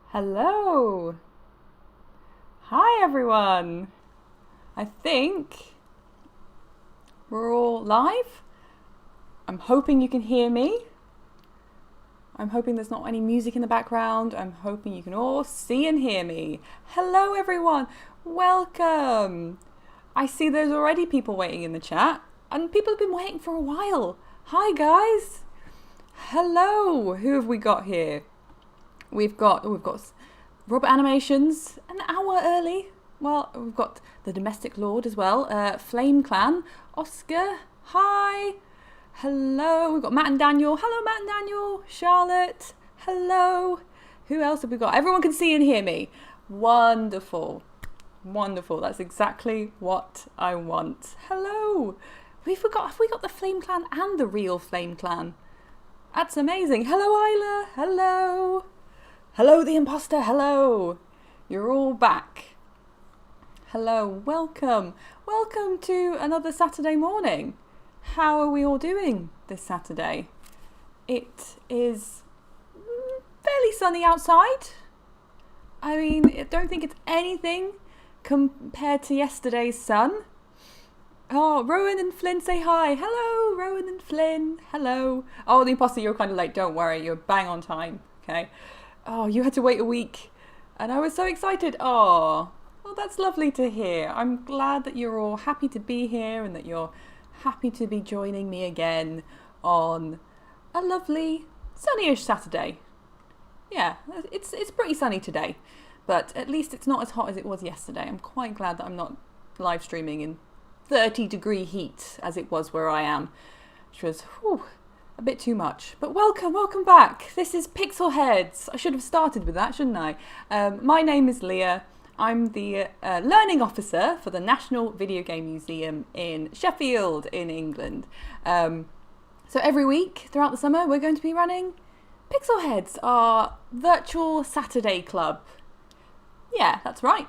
Hello. Hi, everyone. I think we're all live. I'm hoping you can hear me. I'm hoping there's not any music in the background. I'm hoping you can all see and hear me. Hello, everyone. Welcome. I see there's already people waiting in the chat, and people have been waiting for a while. Hi, guys. Hello. Who have we got here? We've got Robert Animations, an hour early. Well, we've got the Domestic Lord as well. Flame Clan, Oscar, hi. Hello, we've got Matt and Daniel. Hello, Matt and Daniel. Charlotte, hello. Who else have we got? Everyone can see and hear me. Wonderful. Wonderful. That's exactly what I want. Hello. Have we got the Flame Clan and the real Flame Clan? That's amazing. Hello, Isla. Hello. Hello, the imposter. Hello. You're all back. Hello. Welcome. Welcome to another Saturday morning. How are we all doing this Saturday? It is fairly sunny outside. I mean, I don't think it's anything compared to yesterday's sun. Oh, Rowan and Flynn say hi. Hello, Rowan and Flynn. Hello. Oh, the imposter, you're kind of late. Don't worry. You're bang on time. Okay. Oh, you had to wait a week. And I was so excited. Oh, well, that's lovely to hear. I'm glad that you're all happy to be here and that you're happy to be joining me again on a lovely sunnyish Saturday. Yeah, it's pretty sunny today. But at least it's not as hot as it was yesterday. I'm quite glad that I'm not live streaming in 30-degree heat as it was where I am, which was a bit too much. But welcome back. This is PixelHeads. I should have started with that, shouldn't I? My name is Leah. I'm the learning officer for the National Videogame Museum in Sheffield in England. So every week throughout the summer we're going to be running PixelHeads, our virtual Saturday club. Yeah, that's right.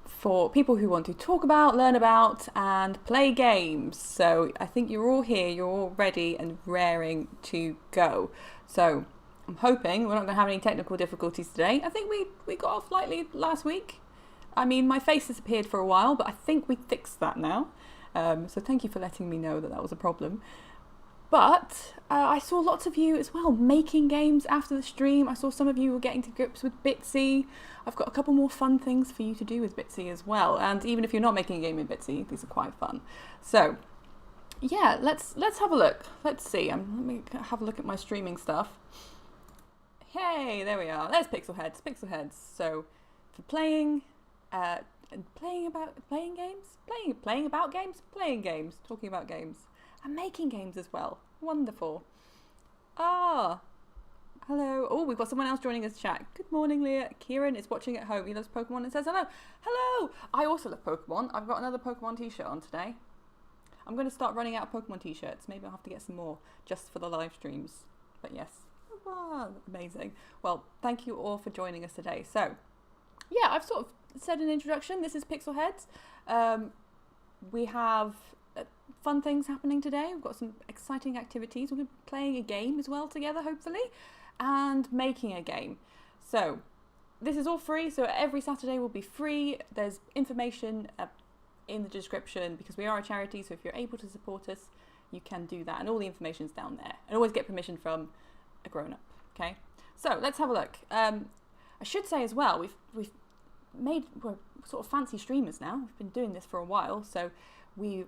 For people who want to talk about, learn about, and play games. So I think you're all here, you're all ready and raring to go. So I'm hoping we're not going to have any technical difficulties today. I think we got off lightly last week. I mean, my face disappeared for a while, but I think we fixed that now. So thank you for letting me know that was a problem. But I saw lots of you as well making games after the stream. I saw some of you were getting to grips with Bitsy. I've got a couple more fun things for you to do with Bitsy as well. And even if you're not making a game with Bitsy, these are quite fun. So yeah, let's have a look. Let's see. Let me have a look at my streaming stuff. Hey, there we are. There's PixelHeads. PixelHeads. So for playing games, talking about games. And making games as well. Wonderful. Ah, hello. Oh, we've got someone else joining us chat. Good morning, Leah. Kieran is watching at home. He loves Pokemon and says hello. Hello. I also love Pokemon. I've got another Pokemon t-shirt on today. I'm going to start running out of Pokemon t-shirts. Maybe I'll have to get some more just for the live streams. But yes. Wow, amazing. Well, thank you all for joining us today. So, yeah, I've sort of said an introduction. This is PixelHeads. We have fun things happening today. We've got some exciting activities. We're going to be playing a game as well together, hopefully, and making a game. So this is all free. So every Saturday will be free. There's information in the description because we are a charity. So if you're able to support us, you can do that. And all the information's down there. And always get permission from a grown-up. Okay. So let's have a look. I should say as well, we're sort of fancy streamers now. We've been doing this for a while. So we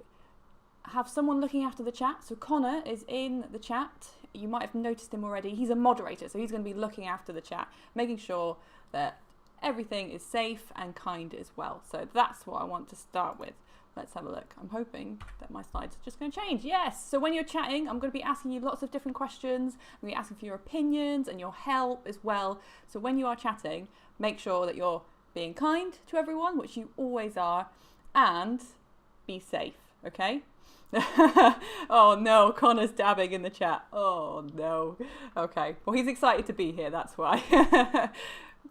have someone looking after the chat. So Connor is in the chat. You might have noticed him already. He's a moderator, so he's going to be looking after the chat, making sure that everything is safe and kind as well. So that's what I want to start with. Let's have a look. I'm hoping that my slides are just going to change. Yes, so when you're chatting, I'm going to be asking you lots of different questions. I'm going to be asking for your opinions and your help as well. So when you are chatting, make sure that you're being kind to everyone, which you always are, and be safe, okay? Oh no, Connor's dabbing in the chat. Oh no. Okay, well he's excited to be here, that's why.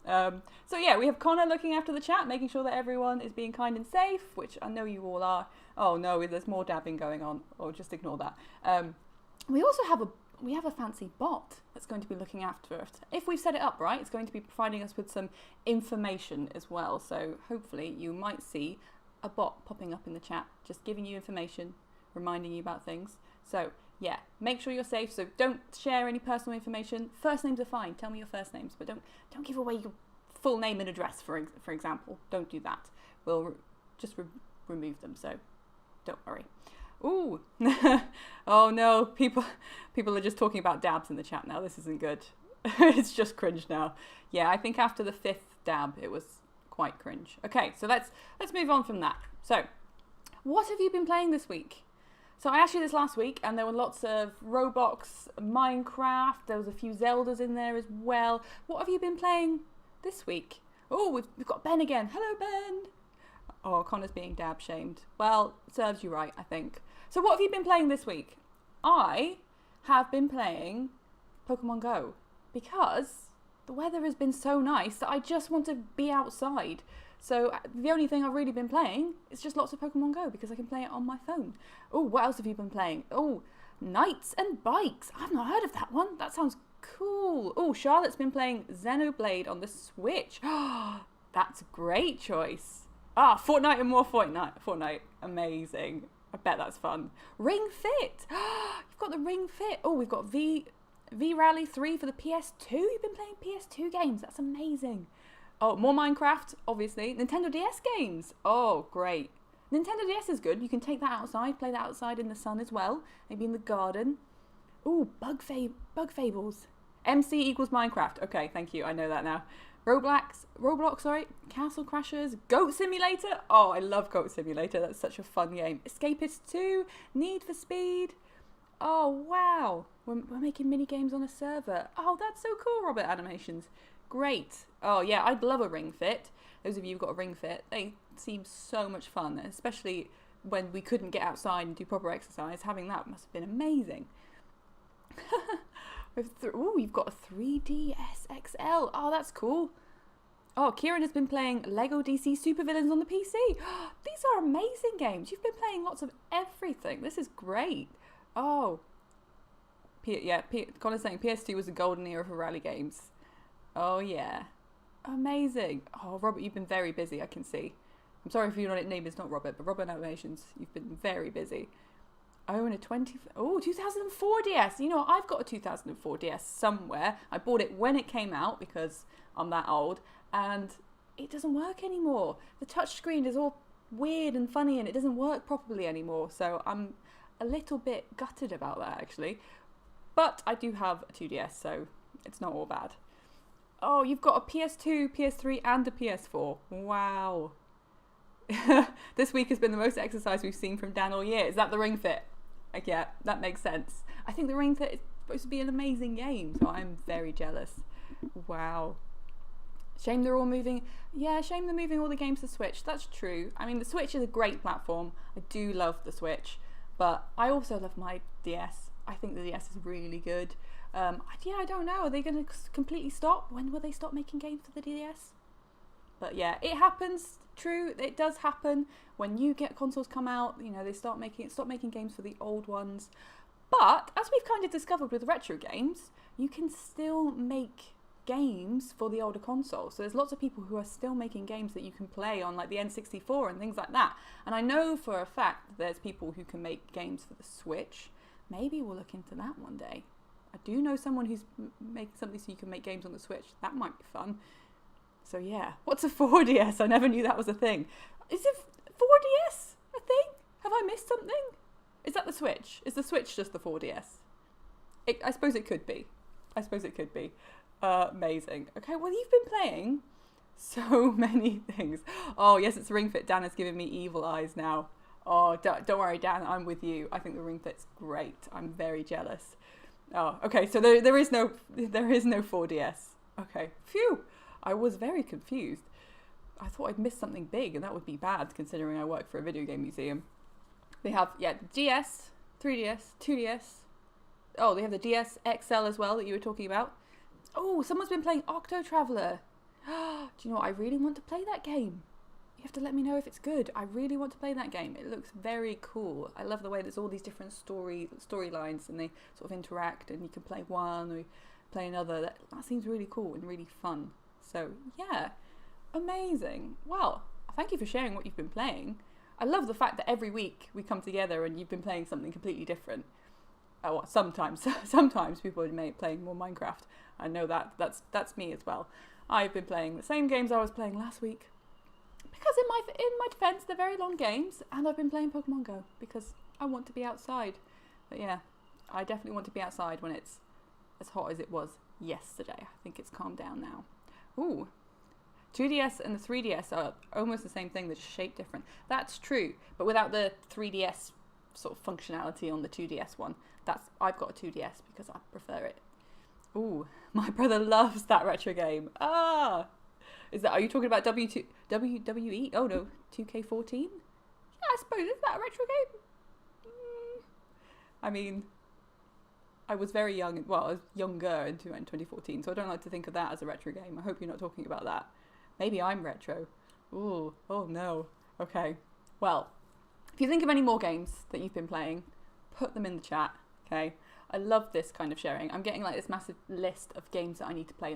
So yeah, we have Connor looking after the chat, making sure that everyone is being kind and safe, which I know you all are. Oh no, there's more dabbing going on. Oh, just ignore that. We also have we have a fancy bot that's going to be looking after it. If we've set it up right, it's going to be providing us with some information as well. So hopefully you might see a bot popping up in the chat, just giving you information, reminding you about things. So yeah, make sure you're safe. So don't share any personal information. First names are fine. Tell me your first names, but don't give away your full name and address, for example. Don't do that. We'll just remove them. So don't worry. Ooh, oh no, people are just talking about dabs in the chat now. This isn't good. It's just cringe now. Yeah, I think after the 5th dab, it was quite cringe. Okay, so let's move on from that. So, what have you been playing this week? So I asked you this last week, and there were lots of Roblox, Minecraft. There was a few Zeldas in there as well. What have you been playing this week? Oh, we've got Ben again. Hello, Ben. Oh, Connor's being dab shamed. Well, serves you right, I think. So what have you been playing this week? I have been playing Pokemon Go because the weather has been so nice that I just want to be outside. So the only thing I've really been playing is just lots of Pokemon Go because I can play it on my phone. Oh, what else have you been playing? Oh, Knights and Bikes. I've not heard of that one. That sounds cool. Oh, Charlotte's been playing Xenoblade on the Switch. That's a great choice. Ah, Fortnite and more Fortnite. Amazing. I bet that's fun. Ring Fit. You've got the Ring Fit. Oh, we've got V Rally 3 for the PS2. You've been playing PS2 games. That's amazing. Oh, more Minecraft, obviously. Nintendo DS games. Oh, great. Nintendo DS is good. You can take that outside, play that outside in the sun as well. Maybe in the garden. Oh, Bug Fables. MC equals Minecraft. Okay, thank you. I know that now. Roblox, sorry, Castle Crashers, Goat Simulator. Oh, I love Goat Simulator. That's such a fun game. Escapist 2, Need for Speed. Oh, wow. We're making mini games on a server. Oh, that's so cool, Robert Animations. Great. Oh, yeah, I'd love a Ring Fit. Those of you who've got a Ring Fit, they seem so much fun, especially when we couldn't get outside and do proper exercise. Having that must have been amazing. Oh, you've got a 3DS XL. Oh, that's cool. Oh, Kieran has been playing Lego DC Supervillains on the PC. These are amazing games. You've been playing lots of everything. This is great. Oh, Connor's saying PS2 was a golden era for rally games. Oh, yeah. Amazing. Oh, Robert, you've been very busy, I can see. I'm sorry if your name is not Robert, but Robert Animations, you've been very busy. I own a 2004 DS. You know, I've got a 2004 DS somewhere. I bought it when it came out because I'm that old, and it doesn't work anymore. The touchscreen is all weird and funny, and it doesn't work properly anymore. So I'm a little bit gutted about that, actually. But I do have a 2DS, so it's not all bad. Oh, you've got a PS2, PS3, and a PS4. Wow. This week has been the most exercise we've seen from Dan all year. Is that the Ring Fit? Like, yeah, that makes sense. I think the Ring Fit is supposed to be an amazing game, so I'm very jealous. Wow. Shame they're all moving. Yeah, shame they're moving all the games to Switch. That's true. I mean, the Switch is a great platform. I do love the Switch, but I also love my DS. I think the DS is really good. Yeah, I don't know. Are they going to completely stop? When will they stop making games for the DS? But yeah, it happens. True, it does happen when new consoles come out. You know, they stop making games for the old ones. But as we've kind of discovered with retro games, you can still make games for the older consoles. So there's lots of people who are still making games that you can play on, like the N64 and things like that. And I know for a fact that there's people who can make games for the Switch. Maybe we'll look into that one day. I do know someone who's making something so you can make games on the Switch. That might be fun. So yeah, what's a 4DS? I never knew that was a thing. Is it 4DS a thing? Have I missed something? Is that the Switch? Is the Switch just the 4DS? I suppose it could be. Amazing. Okay, well, you've been playing so many things. Oh, yes, it's Ring Fit. Dan has given me evil eyes now. Oh, don't worry, Dan, I'm with you. I think the Ring Fit's great. I'm very jealous. Oh, okay, so there is no 4DS. Okay, phew. I was very confused. I thought I'd missed something big, and that would be bad considering I work for a video game museum. They have, DS, 3DS, 2DS. Oh, they have the DS XL as well that you were talking about. Oh, someone's been playing Octo Traveller. Do you know what? I really want to play that game. you have to let me know if it's good. I really want to play that game. It looks very cool. I love the way there's all these different storylines and they sort of interact, and you can play one or play another. That seems really cool and really fun. So yeah, amazing. Well, thank you for sharing what you've been playing. I love the fact that every week we come together and you've been playing something completely different. Oh, well, sometimes people are playing more Minecraft. I know that's me as well. I've been playing the same games I was playing last week because in my defense, they're very long games, and I've been playing Pokemon Go because I want to be outside. But yeah, I definitely want to be outside when it's as hot as it was yesterday. I think it's calmed down now. Ooh. 2DS and the 3DS are almost the same thing, they're just shaped different. That's true, but without the 3DS sort of functionality on the 2DS one. I've got a 2DS because I prefer it. Ooh, my brother loves that retro game. Are you talking about WWE? Oh no, 2K14? Yeah, I suppose, is that a retro game? I mean, I was very young, well, I was younger in 2014, so I don't like to think of that as a retro game. I hope you're not talking about that. Maybe I'm retro. Ooh, oh no. Okay. Well, if you think of any more games that you've been playing, put them in the chat, okay? I love this kind of sharing. I'm getting like this massive list of games that I need to play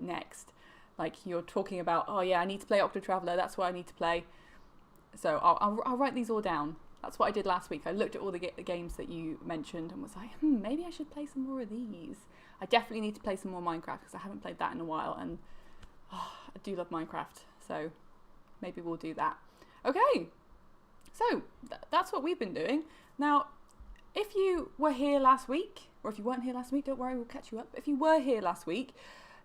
next. Like you're talking about, oh yeah, I need to play Octo Traveller, that's what I need to play. So I'll write these all down. That's what I did last week. I looked at all the games that you mentioned and was like, maybe I should play some more of these. I definitely need to play some more Minecraft because I haven't played that in a while, and I do love Minecraft, so maybe we'll do that. Okay, so that's what we've been doing. Now, if you were here last week, or if you weren't here last week, don't worry, we'll catch you up. If you were here last week,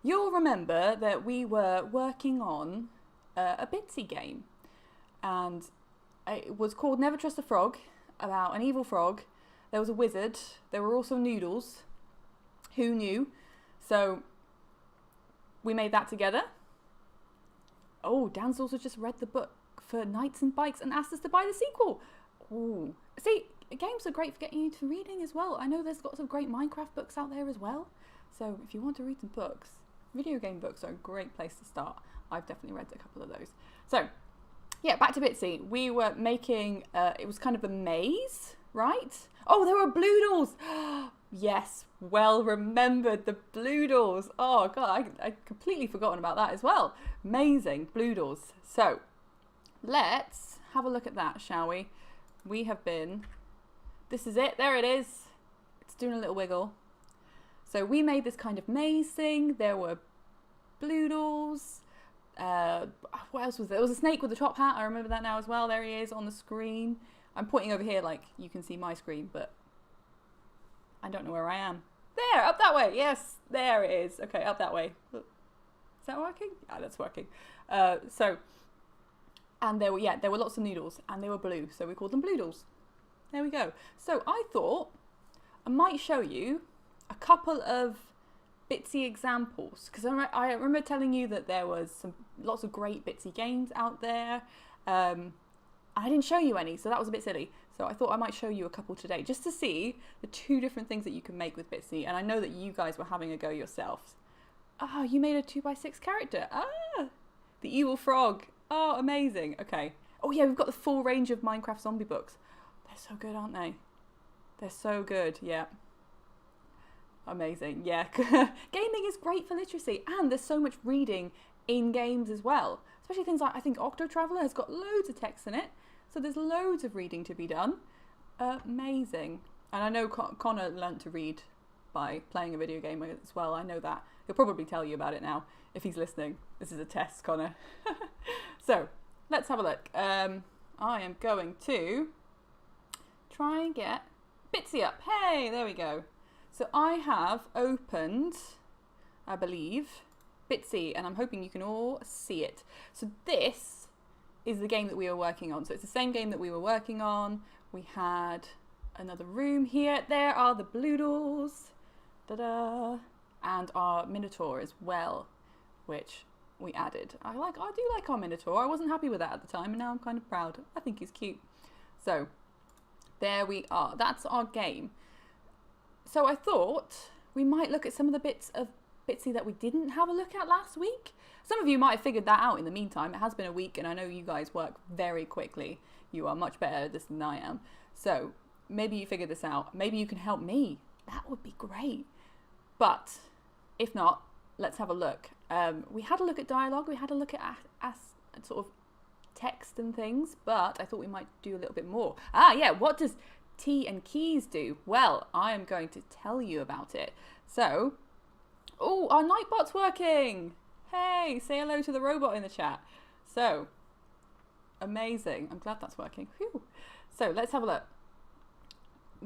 you'll remember that we were working on a Bitsy game, and it was called Never Trust a Frog, about an evil frog. There was a wizard. There were also noodles. Who knew? So we made that together. Oh, Dan's also just read the book for Knights and Bikes and asked us to buy the sequel. Ooh. See, games are great for getting you to reading as well. I know there's lots of great Minecraft books out there as well. So if you want to read some books, video game books are a great place to start. I've definitely read a couple of those. So yeah, back to Bitsy. We were making, it was kind of a maze, right? Oh, there were bloodles. Yes, well remembered, the bloodles. Oh God, I completely forgotten about that as well. Amazing, bloodles. So let's have a look at that, shall we? We have been, this is it, there it is. It's doing a little wiggle. So we made this kind of maze thing. There were bloodles. What else was there? There was a snake with a top hat. I remember that now as well. There he is on the screen. I'm pointing over here like you can see my screen, but I don't know where I am. There, up that way. Yes, there it is. Okay, up that way. Is that working? Yeah, that's working. And there were lots of noodles, and they were blue, so we called them bloodles. There we go. So I thought I might show you a couple of Bitsy examples, because I remember telling you that there was lots of great Bitsy games out there. I didn't show you any, so that was a bit silly. So I thought I might show you a couple today, just to see the two different things that you can make with Bitsy. And I know that you guys were having a go yourselves. Oh, you made a 2x6 character. Ah, the evil frog. Oh, amazing. Okay. Oh yeah, we've got the full range of Minecraft zombie books. They're so good, aren't they? They're so good. Yeah. Amazing. Yeah. Gaming is great for literacy, and there's so much reading in games as well. Especially things like, I think Octo Traveller has got loads of text in it. So there's loads of reading to be done. Amazing. And I know Connor learnt to read by playing a video game as well. I know that. He'll probably tell you about it now if he's listening. This is a test, Connor. So let's have a look. I am going to try and get Bitsy up. Hey, there we go. So I have opened, I believe, Bitsy, and I'm hoping you can all see it. So this is the game that we were working on. So it's the same game that we were working on. We had another room here. There are the bloodles, da-da, and our Minotaur as well, which we added. I do like our Minotaur. I wasn't happy with that at the time, and now I'm kind of proud. I think he's cute. So there we are. That's our game. So I thought we might look at some of the bits of Bitsy that we didn't have a look at last week? Some of you might have figured that out in the meantime. It has been a week and I know you guys work very quickly. You are much better at this than I am. So maybe you figured this out. Maybe you can help me. That would be great. But if not, let's have a look. We had a look at dialogue. We had a look at sort of text and things, but I thought we might do a little bit more. Yeah, what does T and keys do? Well, I am going to tell you about it. So, oh, our Nightbot's working. Hey, say hello to the robot in the chat. So, amazing. I'm glad that's working. Whew. So, let's have a look.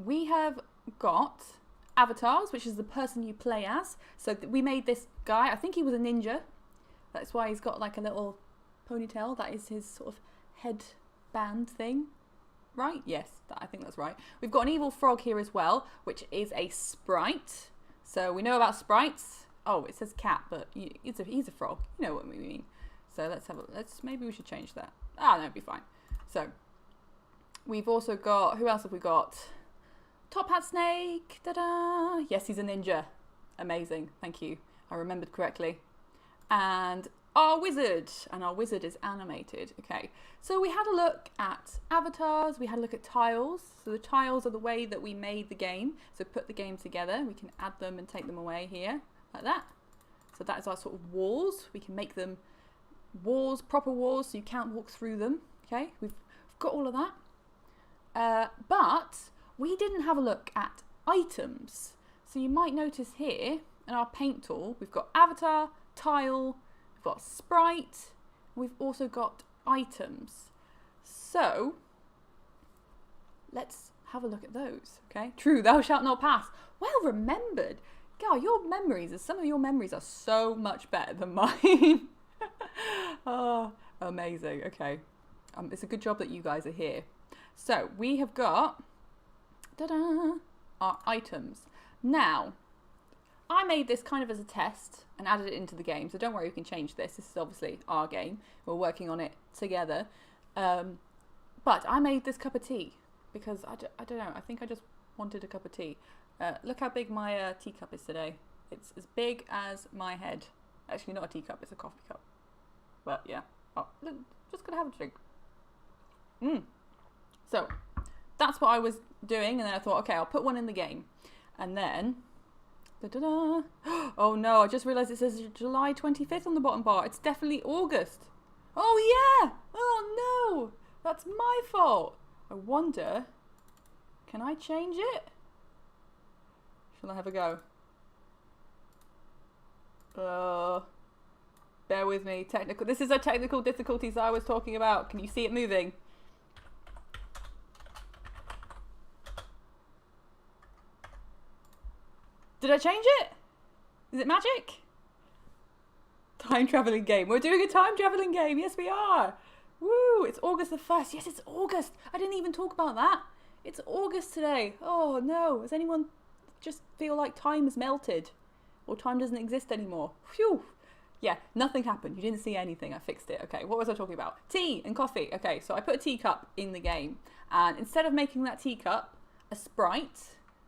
We have got avatars, which is the person you play as. So, we made this guy. I think he was a ninja. That's why he's got like a little ponytail. That is his sort of headband thing. Right? Yes, I think that's right. We've got an evil frog here as well, which is a sprite. So we know about sprites. Oh, it says cat, but he's a frog. You know what we mean. So maybe we should change that. No, it'd be fine. So we've also got, who else have we got? Top Hat Snake. Ta-da! Yes, he's a ninja. Amazing. Thank you. I remembered correctly. And our wizard, and our wizard is animated. Okay, so we had a look at avatars, we had a look at tiles. So the tiles are the way that we made the game. So put the game together, we can add them and take them away here, like that. So that is our sort of walls. We can make them walls, proper walls, so you can't walk through them. Okay, we've got all of that. But we didn't have a look at items. So you might notice here, in our paint tool, we've got avatar, tile, we've got sprite, we've also got items. So let's have a look at those. Okay, true, thou shalt not pass. Well remembered. God, your memories, some of your memories are so much better than mine. Oh, amazing. Okay, it's a good job that you guys are here. So we have got our items. Now, I made this kind of as a test and added it into the game, so don't worry, we can change this. This is obviously our game. We're working on it together. But I made this cup of tea because I don't know, I think I just wanted a cup of tea. Look how big my teacup is today. It's as big as my head. Actually, not a teacup, it's a coffee cup. But yeah, just gonna have a drink. So that's what I was doing, and then I thought, okay, I'll put one in the game. And then oh no, I just realised it says July 25th on the bottom bar. It's definitely August. Oh yeah! Oh no! That's my fault. I wonder, can I change it? Shall I have a go? Bear with me. This is a technical difficulties I was talking about. Can you see it moving? Did I change it? Is it magic? Time traveling game. We're doing a time traveling game. Yes, we are. Woo! It's August the 1st. Yes, it's August. I didn't even talk about that. It's August today. Oh no. Does anyone just feel like time has melted? Or time doesn't exist anymore? Phew. Yeah, nothing happened. You didn't see anything. I fixed it. Okay, what was I talking about? Tea and coffee. Okay, so I put a teacup in the game. And instead of making that teacup a sprite,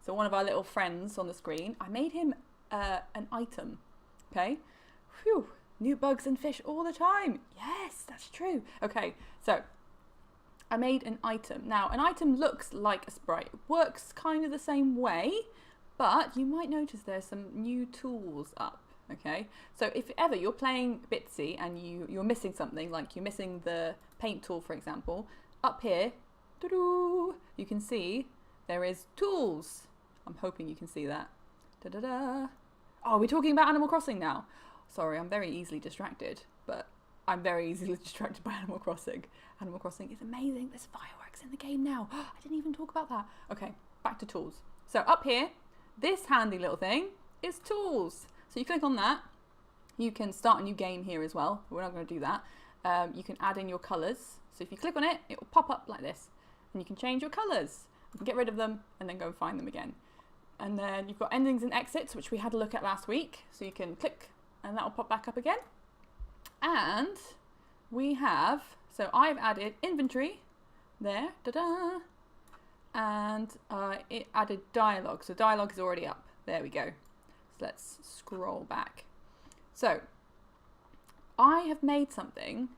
so one of our little friends on the screen, I made him an item. Okay? Phew. New bugs and fish all the time. Yes, that's true. Okay, so I made an item. Now, an item looks like a sprite. It works kind of the same way, but you might notice there's some new tools up. Okay, so if ever you're playing Bitsy and you're missing something, like you're missing the paint tool, for example, up here, you can see there is tools. I'm hoping you can see that. Oh, we're talking about Animal Crossing now. Sorry, I'm very easily distracted, but I'm very easily distracted by Animal Crossing. Animal Crossing is amazing. There's fireworks in the game now. I didn't even talk about that. Okay, back to tools. So up here, this handy little thing is tools. So you click on that. You can start a new game here as well. We're not going to do that. You can add in your colours. So if you click on it, it will pop up like this. And you can change your colours. You can get rid of them and then go and find them again. And then you've got endings and exits, which we had a look at last week. So you can click and that will pop back up again. And we have, so I've added inventory there, and it added dialogue. So dialogue is already up. There we go. So let's scroll back. So I have made something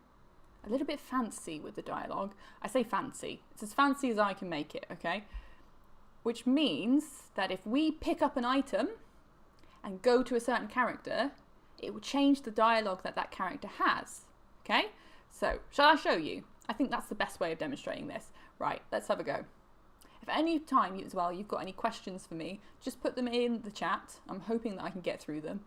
a little bit fancy with the dialogue. I say fancy. It's as fancy as I can make it, okay? Which means that if we pick up an item and go to a certain character, it will change the dialogue that that character has, okay? So, shall I show you? I think that's the best way of demonstrating this. Right, let's have a go. If at any time as well you've got any questions for me, just put them in the chat. I'm hoping that I can get through them.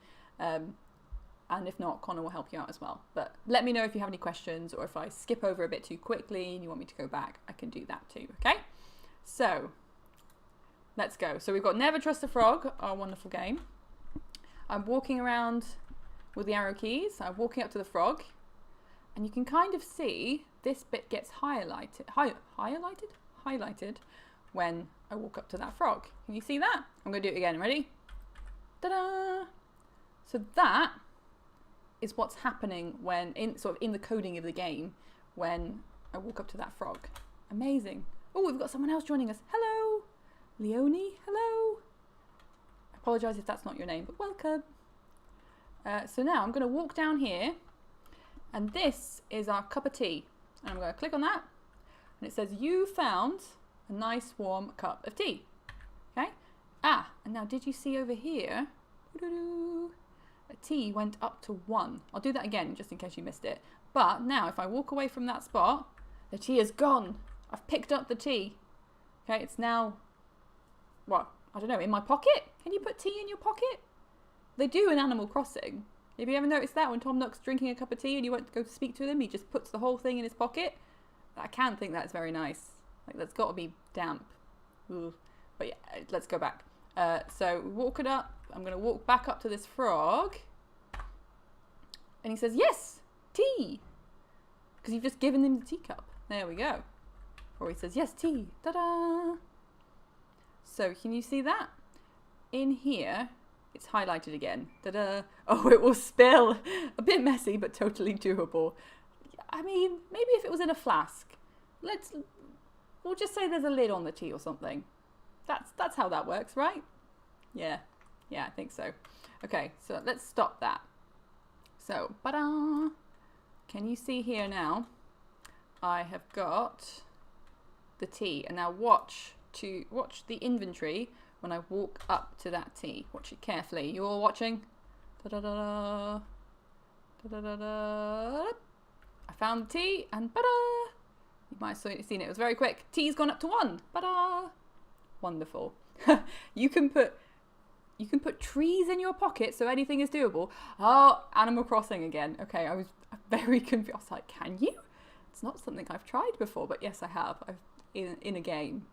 And if not, Connor will help you out as well. But let me know if you have any questions, or if I skip over a bit too quickly and you want me to go back, I can do that too, okay? So, let's go. So we've got Never Trust a Frog, our wonderful game. I'm walking around with the arrow keys. I'm walking up to the frog, and you can kind of see this bit gets highlighted when I walk up to that frog. Can you see that? I'm going to do it again. Ready? Ta-da! So that is what's happening when in the coding of the game when I walk up to that frog. Amazing. Oh, we've got someone else joining us. Hello, Leonie. Hello. I apologise if that's not your name, but welcome. So now I'm going to walk down here, and this is our cup of tea. And I'm going to click on that, and it says you found a nice warm cup of tea. Okay. Ah, and now did you see over here? A tea went up to 1. I'll do that again just in case you missed it. But now if I walk away from that spot, the tea is gone. I've picked up the tea. Okay, it's now, what? I don't know, in my pocket? Can you put tea in your pocket? They do in Animal Crossing. Have you ever noticed that when Tom Nook's drinking a cup of tea and you want to go to speak to him, he just puts the whole thing in his pocket? I can think that's very nice. Like, that's got to be damp. Ugh. But yeah, let's go back. So walk it up. I'm going to walk back up to this frog. And he says, yes, tea. Because you've just given him the teacup. There we go. Or he says, yes, tea. Ta-da. So can you see that? In here, it's highlighted again. Ta-da. Oh, it will spill. A bit messy, but totally doable. I mean, maybe if it was in a flask. We'll just say there's a lid on the tea or something. That's how that works, right? Yeah, I think so. Okay, so let's stop that. So, ba-da! Can you see here now? I have got the tea, and now watch the inventory when I walk up to that tea. Watch it carefully. You all watching? Da-da-da-da. Da-da-da-da. I found the tea, and ba-da! You might have seen it. It was very quick. Tea's gone up to 1. Ba-da! Wonderful. You can put trees in your pocket, so anything is doable. Oh, Animal Crossing again. Okay, I was very confused. I was like, can you? It's not something I've tried before, but yes, I have. In a game.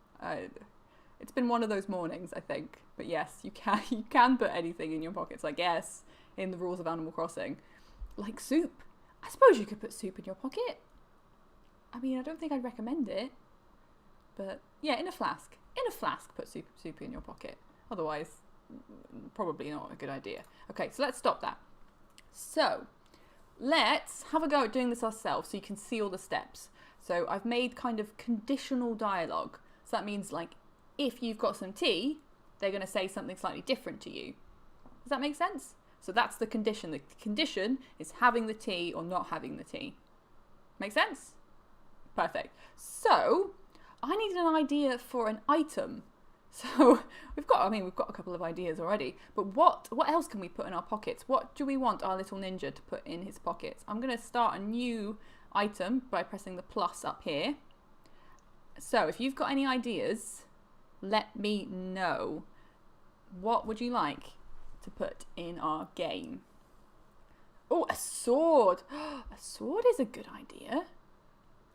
It's been one of those mornings, I think. But yes, you can put anything in your pockets, I guess, in the rules of Animal Crossing. Like soup. I suppose you could put soup in your pocket. I mean, I don't think I'd recommend it. But yeah, in a flask. In a flask, put soup in your pocket. Otherwise, probably not a good idea. Okay, so let's stop that. So let's have a go at doing this ourselves so you can see all the steps. So I've made kind of conditional dialogue. So that means, like, if you've got some tea, they're going to say something slightly different to you. Does that make sense? So that's the condition. The condition is having the tea or not having the tea. Make sense? Perfect. So I needed an idea for an item. So we've got a couple of ideas already, but what else can we put in our pockets? What do we want our little ninja to put in his pockets? I'm going to start a new item by pressing the plus up here. So if you've got any ideas, let me know. What would you like to put in our game? Oh, a sword. A sword is a good idea.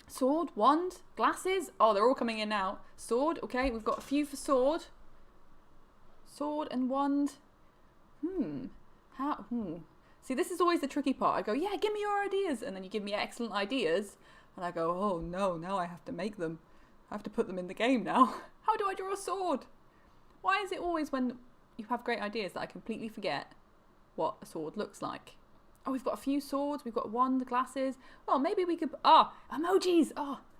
Sword, wand, glasses. Oh, they're all coming in now. Sword, okay, we've got a few for sword. Sword and wand. See, this is always the tricky part. I go, yeah, give me your ideas. And then you give me excellent ideas. And I go, oh no, now I have to make them. I have to put them in the game now. How do I draw a sword? Why is it always when you have great ideas that I completely forget what a sword looks like? Oh, we've got a few swords. We've got wand, glasses. Well, maybe we could... emojis.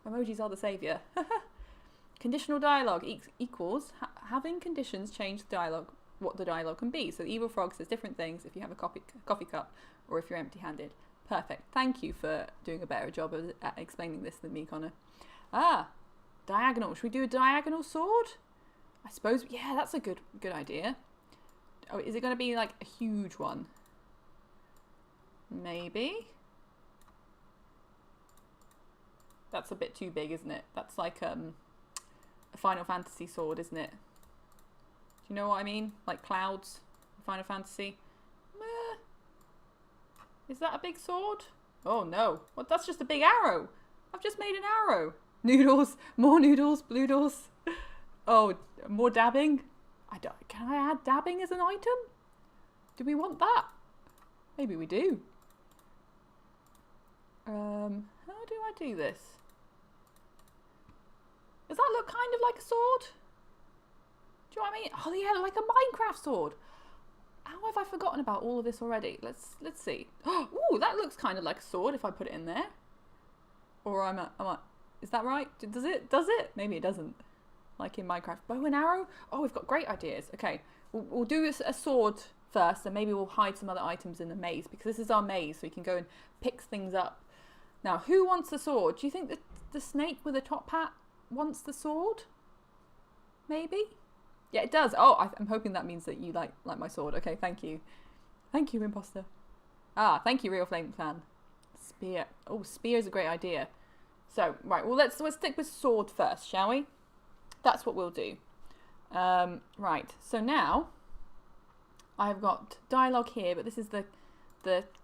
Emojis are the saviour. Conditional dialogue equals having conditions change the dialogue what the dialogue can be. So the evil frog says different things if you have a coffee cup or if you're empty-handed. Perfect. Thank you for doing a better job at explaining this than me, Connor. Diagonal. Should we do a diagonal sword? I suppose, yeah, that's a good idea. Oh, is it going to be like a huge one? Maybe. That's a bit too big, isn't it? That's like a Final Fantasy sword, isn't it? Do you know what I mean? Like clouds, Final Fantasy. Is that a big sword? Oh no. What? That's just a big arrow. I've just made an arrow. Noodles. More noodles. Bloodles. Oh, more dabbing. Can I add dabbing as an item? Do we want that? Maybe we do. How do I do this? Does that look kind of like a sword? Do you know what I mean? Oh yeah, like a Minecraft sword. How have I forgotten about all of this already? Let's see. Ooh, that looks kind of like a sword if I put it in there. Or is that right? Does it? Maybe it doesn't. Like in Minecraft. Bow and arrow? Oh, we've got great ideas. Okay, we'll do a sword first, and maybe we'll hide some other items in the maze, because this is our maze, so we can go and pick things up. Now, who wants the sword? Do you think that the snake with a top hat wants the sword? Maybe? Yeah, it does. Oh, I'm hoping that means that you like my sword. Okay, thank you. Thank you, imposter. Thank you, Real Flame Clan. Spear. Oh, spear is a great idea. So, right, well, let's stick with sword first, shall we? That's what we'll do. Right, so now I've got dialogue here, but this is the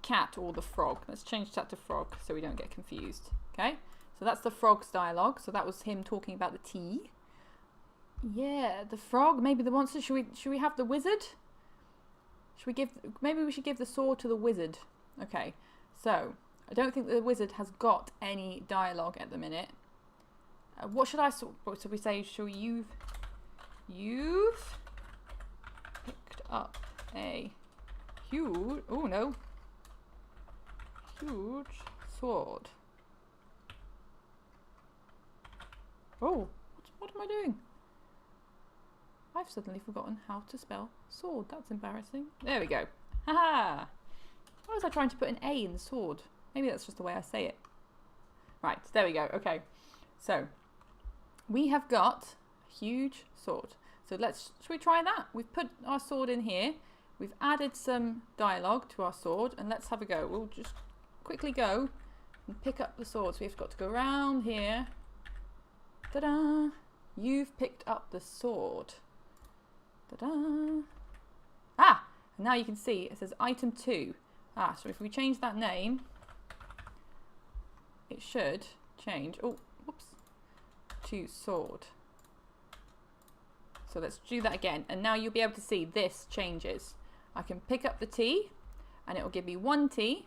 cat or the frog. Let's change that to frog so we don't get confused. Okay, so that's the frog's dialogue. So that was him talking about the tea. Yeah, the frog, maybe the monster. Should we have the wizard? Maybe we should give the sword to the wizard. Okay, so I don't think the wizard has got any dialogue at the minute. What should we say? You've picked up a huge sword. Oh, what am I doing? I've suddenly forgotten how to spell sword. That's embarrassing. There we go. Haha. Why was I trying to put an A in sword? Maybe that's just the way I say it. Right, there we go. Okay, so we have got a huge sword. So should we try that? We've put our sword in here. We've added some dialogue to our sword, and let's have a go. We'll just quickly go and pick up the sword. So we've got to go around here. Ta-da! You've picked up the sword. Ta-da! And now you can see it says item 2. So if we change that name, it should change. Oh, whoops. To sword. So let's do that again. And now you'll be able to see this changes. I can pick up the T, and it will give me 1 T.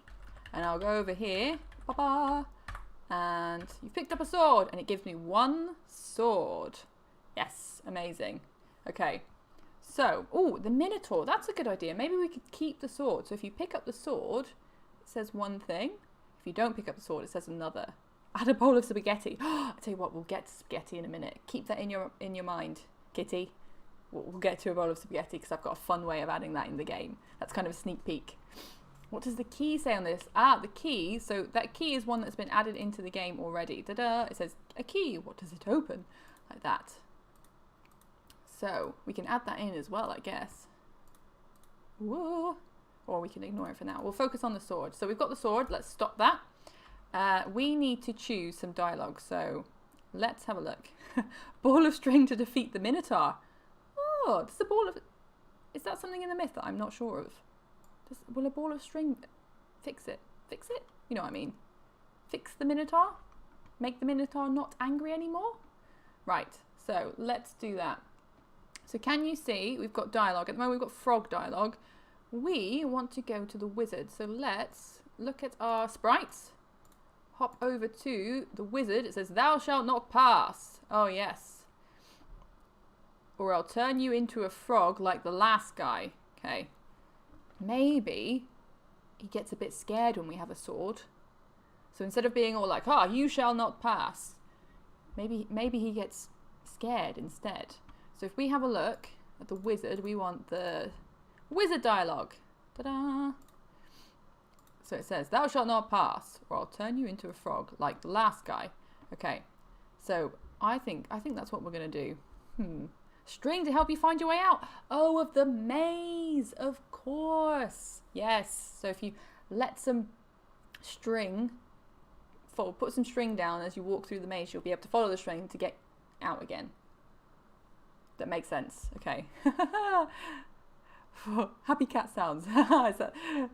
And I'll go over here. Ba-ba, and you've picked up a sword, and it gives me 1 sword. Yes, amazing. Okay. So, the Minotaur, that's a good idea. Maybe we could keep the sword. So if you pick up the sword, it says one thing. If you don't pick up the sword, it says another. Add a bowl of spaghetti. I tell you what, we'll get to spaghetti in a minute. Keep that in your mind, Kitty. We'll get to a bowl of spaghetti because I've got a fun way of adding that in the game. That's kind of a sneak peek. What does the key say on this? The key. So that key is one that's been added into the game already. Ta-da! It says a key. What does it open? Like that. So we can add that in as well, I guess. Whoa. Or we can ignore it for now. We'll focus on the sword. So we've got the sword. Let's stop that. We need to choose some dialogue. So let's have a look. Ball of string to defeat the Minotaur. Oh, does the ball of... Is that something in the myth that I'm not sure of? Will a ball of string fix it? Fix it? You know what I mean. Fix the Minotaur? Make the Minotaur not angry anymore? Right, so let's do that. So can you see, we've got dialogue. At the moment we've got frog dialogue. We want to go to the wizard. So let's look at our sprites. Hop over to the wizard. It says, thou shalt not pass. Oh, yes. Or I'll turn you into a frog like the last guy. Okay. Maybe he gets a bit scared when we have a sword. So instead of being all like, you shall not pass. Maybe he gets scared instead. So if we have a look, the wizard, we want the wizard dialogue. Ta-da! So it says, thou shalt not pass, or I'll turn you into a frog, like the last guy. Okay, so I think that's what we're going to do. String to help you find your way out. Oh, of the maze, of course. Yes, so if you let some string, put some string down as you walk through the maze, you'll be able to follow the string to get out again. That makes sense. Okay. Happy cat sounds.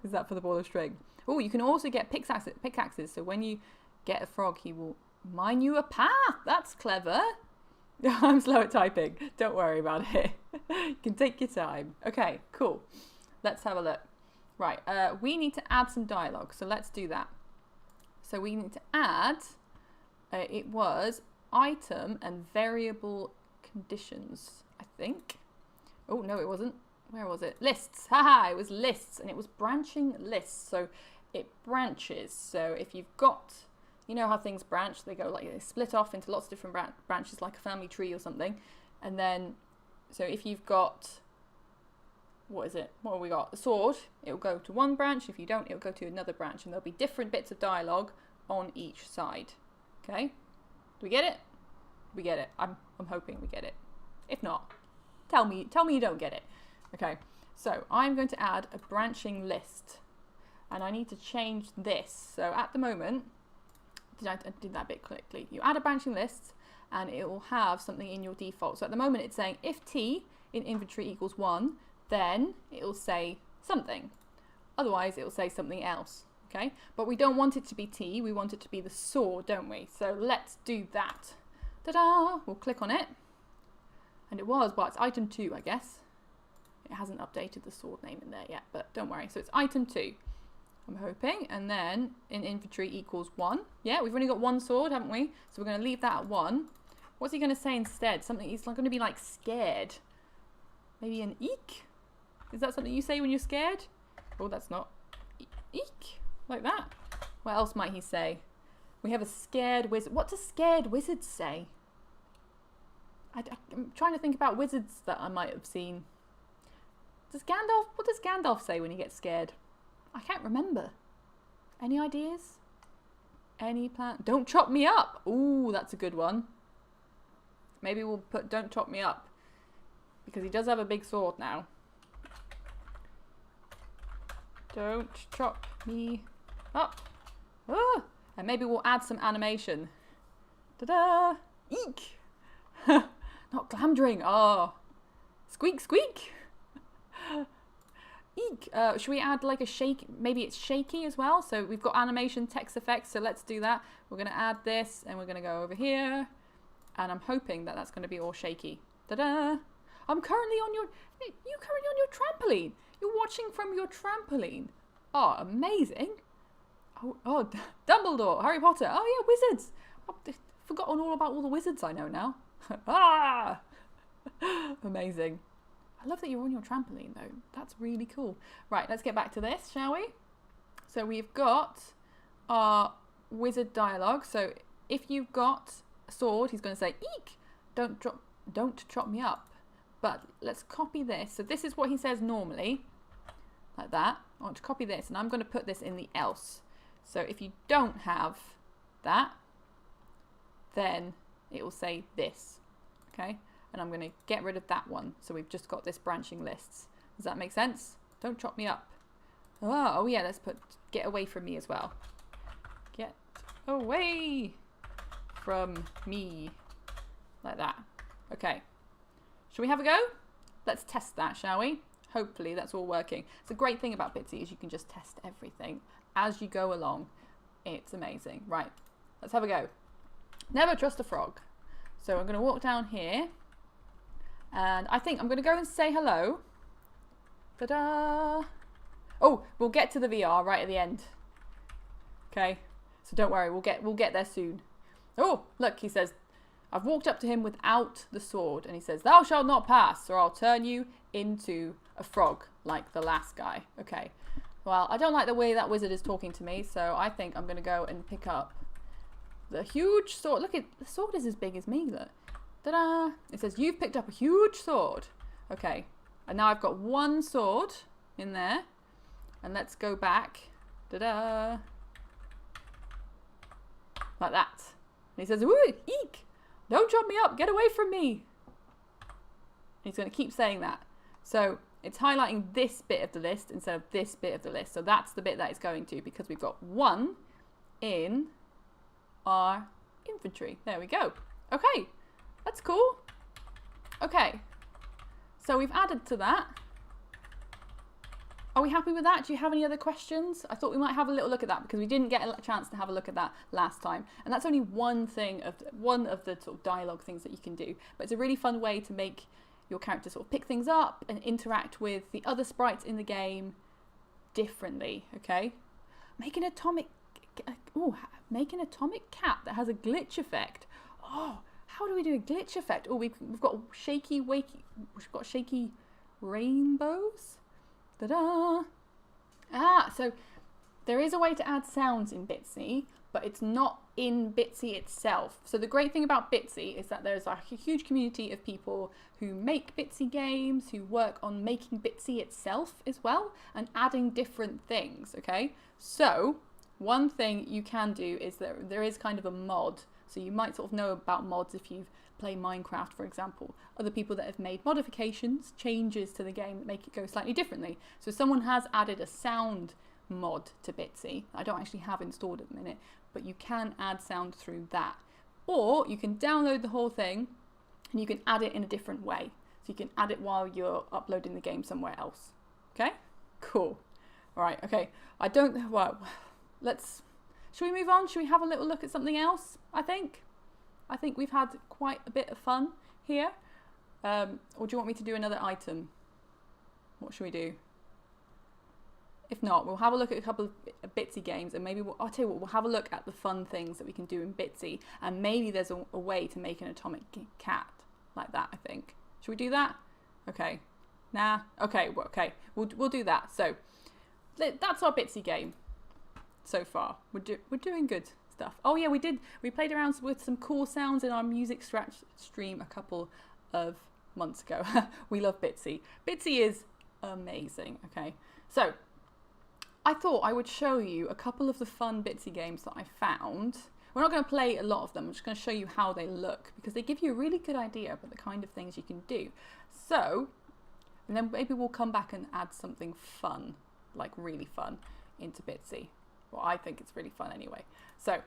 is that for the ball of string? Oh, you can also get pickaxes. So when you get a frog, he will mine you a path. That's clever. I'm slow at typing. Don't worry about it. You can take your time. Okay, cool. Let's have a look. Right, we need to add some dialogue. So let's do that. So we need to add, it was item and variable conditions, I think. Oh, no, it wasn't. Where was it? Lists. Haha, it was lists, and it was branching lists. So it branches. So if you've got, you know how things branch, they go like, they split off into lots of different branches, like a family tree or something. And then, so if you've got, what is it? What have we got? A sword, it'll go to one branch. If you don't, it'll go to another branch, and there'll be different bits of dialogue on each side. Okay? Do we get it? We get it. I'm hoping we get it. If not, tell me you don't get it. Okay, so I'm going to add a branching list, and I need to change this. So at the moment, I did that bit quickly. You add a branching list, and it will have something in your default. So at the moment, it's saying if T in inventory equals 1, then it will say something. Otherwise, it will say something else. Okay, but we don't want it to be T. We want it to be the sword, don't we? So let's do that. Ta-da! We'll click on it, and it was, well, it's item 2, I guess. It hasn't updated the sword name in there yet, but don't worry. So it's item 2, I'm hoping. And then in inventory equals 1. Yeah, we've only got one sword, haven't we? So we're going to leave that at 1. What's he going to say instead? Something, he's going to be like scared. Maybe an eek? Is that something you say when you're scared? Oh, that's not. Eek. Like that. What else might he say? We have a scared wizard. What do scared wizards say? I'm trying to think about wizards that I might have seen. What does Gandalf say when he gets scared? I can't remember. Any ideas? Any plan? Don't chop me up. Ooh, that's a good one. Maybe we'll put don't chop me up, because he does have a big sword now. Don't chop me up. Ah! And maybe we'll add some animation. Ta-da! Eek! Not glamdring. Oh. Squeak, squeak. Eek. Should we add like a shake? Maybe it's shaky as well. So we've got animation, text effects. So let's do that. We're going to add this, and we're going to go over here. And I'm hoping that that's going to be all shaky. Ta-da! I'm currently on your trampoline. You're watching from your trampoline. Oh, amazing. Oh, Dumbledore, Harry Potter. Oh yeah, wizards. I've forgotten all about all the wizards I know now. Ah! Amazing. I love that you're on your trampoline though. That's really cool. Right, let's get back to this, shall we? So we've got our wizard dialogue. So if you've got a sword, he's going to say, eek, don't chop me up. But let's copy this. So this is what he says normally, like that. I want to copy this, and I'm going to put this in the else. So if you don't have that, then it will say this, okay? And I'm going to get rid of that one. So we've just got this branching lists. Does that make sense? Don't chop me up. Oh yeah, let's put get away from me as well. Get away from me, like that. Okay. Shall we have a go? Let's test that, shall we? Hopefully that's all working. It's a great thing about Bitsy is you can just test everything as you go along. It's amazing. Right, let's have a go. Never trust a frog. So I'm going to walk down here, and I think I'm going to go and say hello. Ta-da! Oh, we'll get to the VR right at the end. Okay, so don't worry, we'll get there soon. Oh, look, he says, I've walked up to him without the sword, and he says, thou shalt not pass, or I'll turn you into a frog, like the last guy. Okay, well, I don't like the way that wizard is talking to me, so I think I'm going to go and pick up the huge sword. Look, the sword is as big as me, look. Ta-da! It says, you've picked up a huge sword. Okay, and now I've got one sword in there, and let's go back. Da-da! Like that. And he says, "Ooh, eek! Don't jump me up, get away from me!" And he's going to keep saying that. So it's highlighting this bit of the list instead of this bit of the list. So that's the bit that it's going to, because we've got 1 in our inventory. There we go. Okay, that's cool. Okay, so we've added to that. Are we happy with that? Do you have any other questions? I thought we might have a little look at that because we didn't get a chance to have a look at that last time. And that's only one of the sort of dialogue things that you can do. But it's a really fun way to make your character sort of pick things up and interact with the other sprites in the game differently, okay? Make an atomic cat that has a glitch effect. Oh, how do we do a glitch effect? Oh, we've got shaky rainbows. Ta-da! Ah, so there is a way to add sounds in Bitsy, but it's not in Bitsy itself. So the great thing about Bitsy is that there's a huge community of people who make Bitsy games, who work on making Bitsy itself as well, and adding different things, okay? So one thing you can do is that there is kind of a mod. So you might sort of know about mods if you've played Minecraft, for example. Other people that have made modifications, changes to the game that make it go slightly differently. So someone has added a sound mod to Bitsy. I don't actually have installed at the minute, but you can add sound through that. Or you can download the whole thing and you can add it in a different way. So you can add it while you're uploading the game somewhere else. Okay? Cool. All right, okay. Shall we move on? Shall we have a little look at something else? I think we've had quite a bit of fun here. Or do you want me to do another item? What should we do? If not, we'll have a look at a couple of Bitsy games, and maybe I'll tell you what, we'll have a look at the fun things that we can do in Bitsy, and maybe there's a way to make an atomic cat like that, I think. Should we do that? Okay. Nah. Okay. Well, okay. We'll do that. So that's our Bitsy game. So far, we're doing good stuff. Oh yeah, we played around with some cool sounds in our music stream a couple of months ago. We love Bitsy. Bitsy is amazing. Okay, so I thought I would show you a couple of the fun Bitsy games that I found. We're not going to play a lot of them. I'm just going to show you how they look because they give you a really good idea about the kind of things you can do. So, and then maybe we'll come back and add something fun, like really fun, into Bitsy. Well, I think it's really fun anyway. So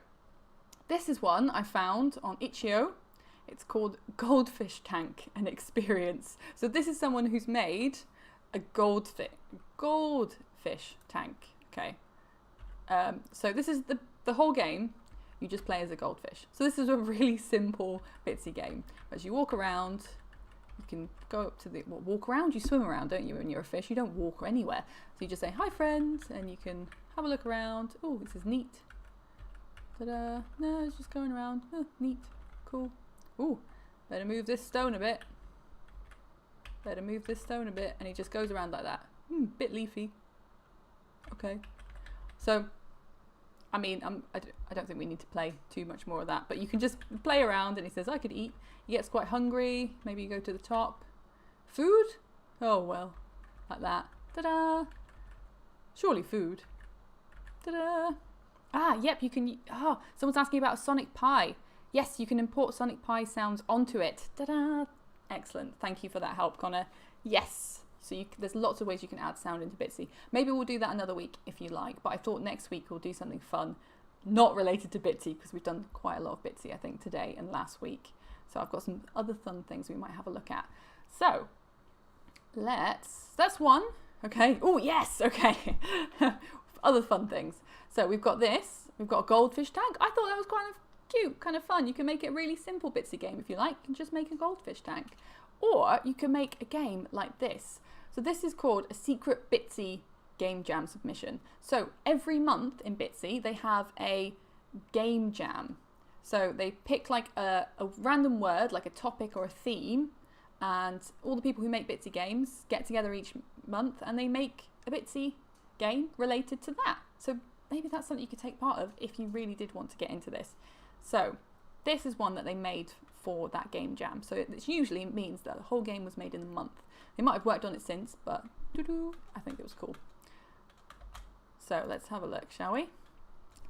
this is one I found on Itch.io. It's called Goldfish Tank and Experience. So this is someone who's made a goldfish tank. Okay. So this is the whole game. You just play as a goldfish. So this is a really simple Bitsy game. As you walk around, you can go up to walk around. You swim around, don't you? When you're a fish, you don't walk anywhere. So you just say hi, friends, and you can have a look around. Oh, this is neat. Ta-da! No, it's just going around. Oh, neat, cool. Ooh, better move this stone a bit. Better move this stone a bit, and he just goes around like that. Bit leafy. Okay. So, I mean, I don't think we need to play too much more of that, but you can just play around, and he says, I could eat. He gets quite hungry. Maybe you go to the top. Food? Oh, well, like that. Ta-da! Surely food. Ta-da! Ah, yep, you can... Oh, someone's asking about a Sonic Pi. Yes, you can import Sonic Pi sounds onto it. Ta-da! Excellent. Thank you for that help, Connor. Yes. So there's lots of ways you can add sound into Bitsy. Maybe we'll do that another week if you like, but I thought next week we'll do something fun, not related to Bitsy, because we've done quite a lot of Bitsy, I think, today and last week. So I've got some other fun things we might have a look at. So that's one. Okay. Oh, yes. Okay. Other fun things. So we've got this. We've got a goldfish tank. I thought that was kind of cute, kind of fun. You can make it a really simple Bitsy game if you like. You can just make a goldfish tank. Or you can make a game like this. So this is called a secret Bitsy game jam submission. So every month in Bitsy, they have a game jam. So they pick like a random word, like a topic or a theme, and all the people who make Bitsy games get together each month and they make a Bitsy game related to that. So maybe that's something you could take part of if you really did want to get into this. So this is one that they made for that game jam. So it usually means that the whole game was made in a month. They might have worked on it since, but I think it was cool. So let's have a look, shall we?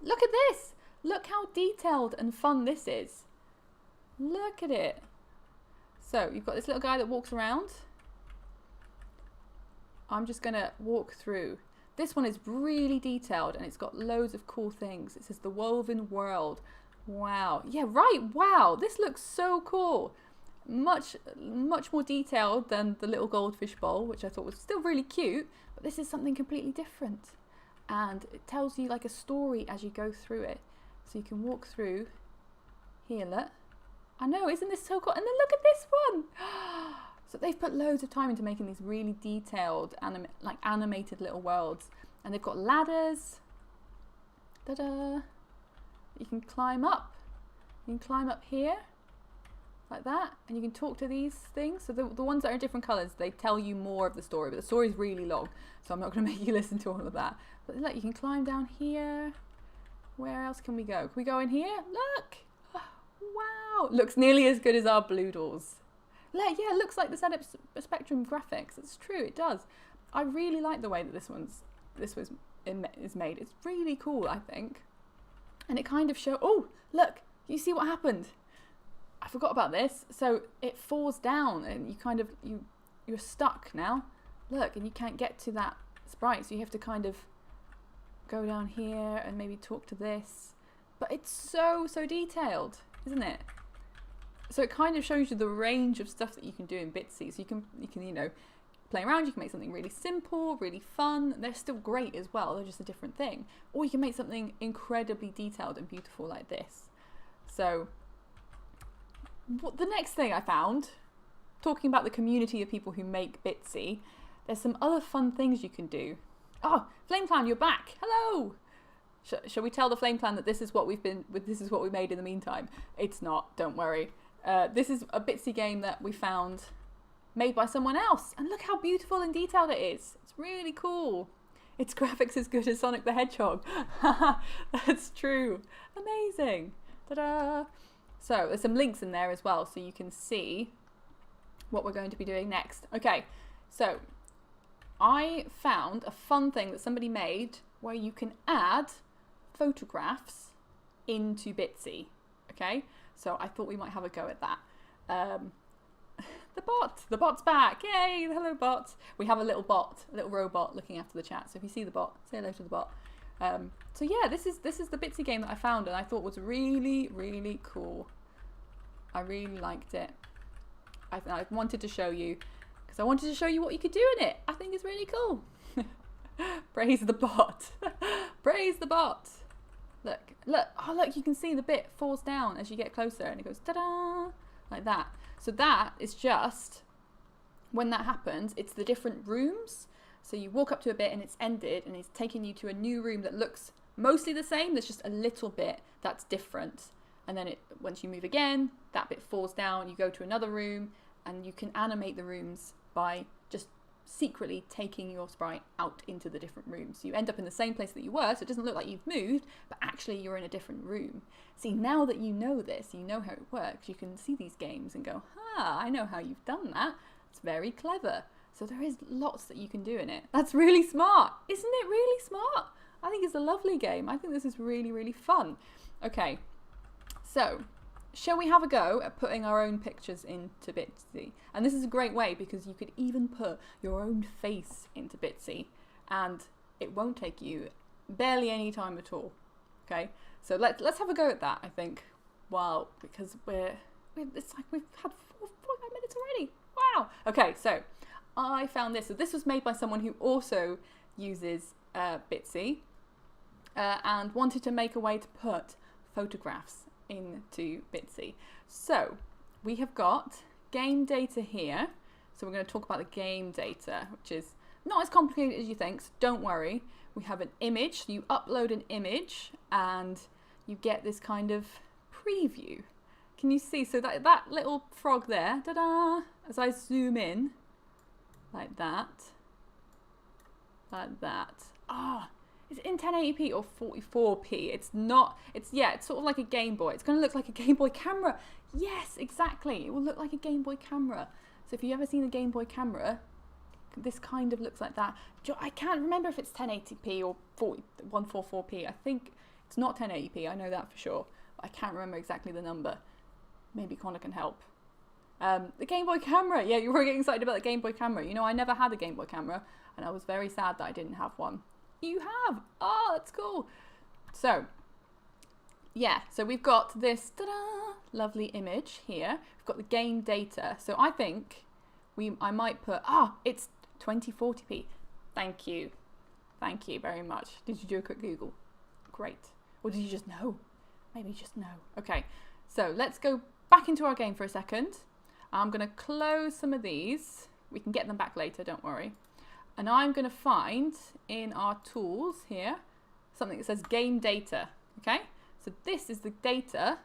Look at this! Look how detailed and fun this is. Look at it. So you've got this little guy that walks around. I'm just going to walk through. This one is really detailed and it's got loads of cool things. It says the woven world. Wow. Yeah, right. Wow. This looks so cool. Much more detailed than the little goldfish bowl, which I thought was still really cute, but this is something completely different. And it tells you like a story as you go through it. So you can walk through here, look. I know, isn't this so cool? And then look at this one. So they've put loads of time into making these really detailed, animated little worlds. And they've got ladders. Ta-da! You can climb up. You can climb up here, like that. And you can talk to these things. So the ones that are in different colours, they tell you more of the story. But the story is really long, so I'm not going to make you listen to all of that. But look, you can climb down here. Where else can we go? Can we go in here? Look! Wow! Looks nearly as good as our blue doors. Yeah, it looks like the ZX Spectrum graphics. It's true, it does. I really like the way that this is made. It's really cool, I think. And it kind of oh, look! You see what happened? I forgot about this. So it falls down and you kind of, you're stuck now. Look, and you can't get to that sprite, so you have to kind of go down here and maybe talk to this. But it's so detailed, isn't it? So it kind of shows you the range of stuff that you can do in Bitsy. So you can play around, you can make something really simple, really fun. They're still great as well, they're just a different thing. Or you can make something incredibly detailed and beautiful like this. So the next thing I found, talking about the community of people who make Bitsy, there's some other fun things you can do. Oh, Flame Clan, you're back. Hello. Shall we tell the Flame Clan that this is what we made in the meantime? It's not, don't worry. This is a Bitsy game that we found made by someone else. And look how beautiful and detailed it is. It's really cool. Its graphics as good as Sonic the Hedgehog. That's true. Amazing. Ta-da. So there's some links in there as well, so you can see what we're going to be doing next. Okay, so I found a fun thing that somebody made where you can add photographs into Bitsy. Okay, so I thought we might have a go at that. The bot's back. Yay, hello bot. We have a little robot looking after the chat. So if you see the bot, say hello to the bot. So yeah, this is the Bitsy game that I found and I thought was really cool. I really liked it. I wanted to show you because I wanted to show you what you could do in it. I think it's really cool. Praise the bot. Praise the bot. Look, oh look, you can see the bit falls down as you get closer and it goes ta-da, like that. So that is just, when that happens, it's the different rooms. So you walk up to a bit and it's ended and it's taking you to a new room that looks mostly the same. There's just a little bit that's different. And then once you move again, that bit falls down, you go to another room and you can animate the rooms by just secretly taking your sprite out into the different rooms. So you end up in the same place that you were, so it doesn't look like you've moved, but actually you're in a different room. See, now that you know this, you know how it works, you can see these games and go, I know how you've done that. It's very clever. So there is lots that you can do in it. That's really smart. Isn't it really smart? I think it's a lovely game. I think this is really fun. Okay, so shall we have a go at putting our own pictures into Bitsy? And this is a great way because you could even put your own face into Bitsy and it won't take you barely any time at all. Okay, so let's have a go at that, I think. Wow, because it's like we've had 45 minutes already. Wow. Okay, so I found this. So this was made by someone who also uses Bitsy and wanted to make a way to put photographs into Bitsy. So we have got game data here. So we're going to talk about the game data, which is not as complicated as you think, so don't worry. We have an image. So you upload an image and you get this kind of preview. Can you see? So that little frog there, ta-da, as I zoom in, like that. Ah, Is it in 1080p or 44p? It's not, yeah, it's sort of like a Game Boy. It's going to look like a Game Boy camera. Yes, exactly. It will look like a Game Boy camera. So if you've ever seen a Game Boy camera, this kind of looks like that. I can't remember if it's 1080p or 144p. I think it's not 1080p. I know that for sure. But I can't remember exactly the number. Maybe Connor can help. The Game Boy camera. Yeah, you were getting excited about the Game Boy camera. You know, I never had a Game Boy camera, and I was very sad that I didn't have one. You have. Oh, that's cool. So, yeah, so we've got this lovely image here. We've got the game data. So I think I might put, it's 2040p. Thank you. Thank you very much. Did you do a quick Google? Great. Or did you just know? Maybe just know. Okay, so let's go back into our game for a second. I'm going to close some of these. We can get them back later, don't worry. And I'm going to find in our tools here something that says game data. Okay, so this is the data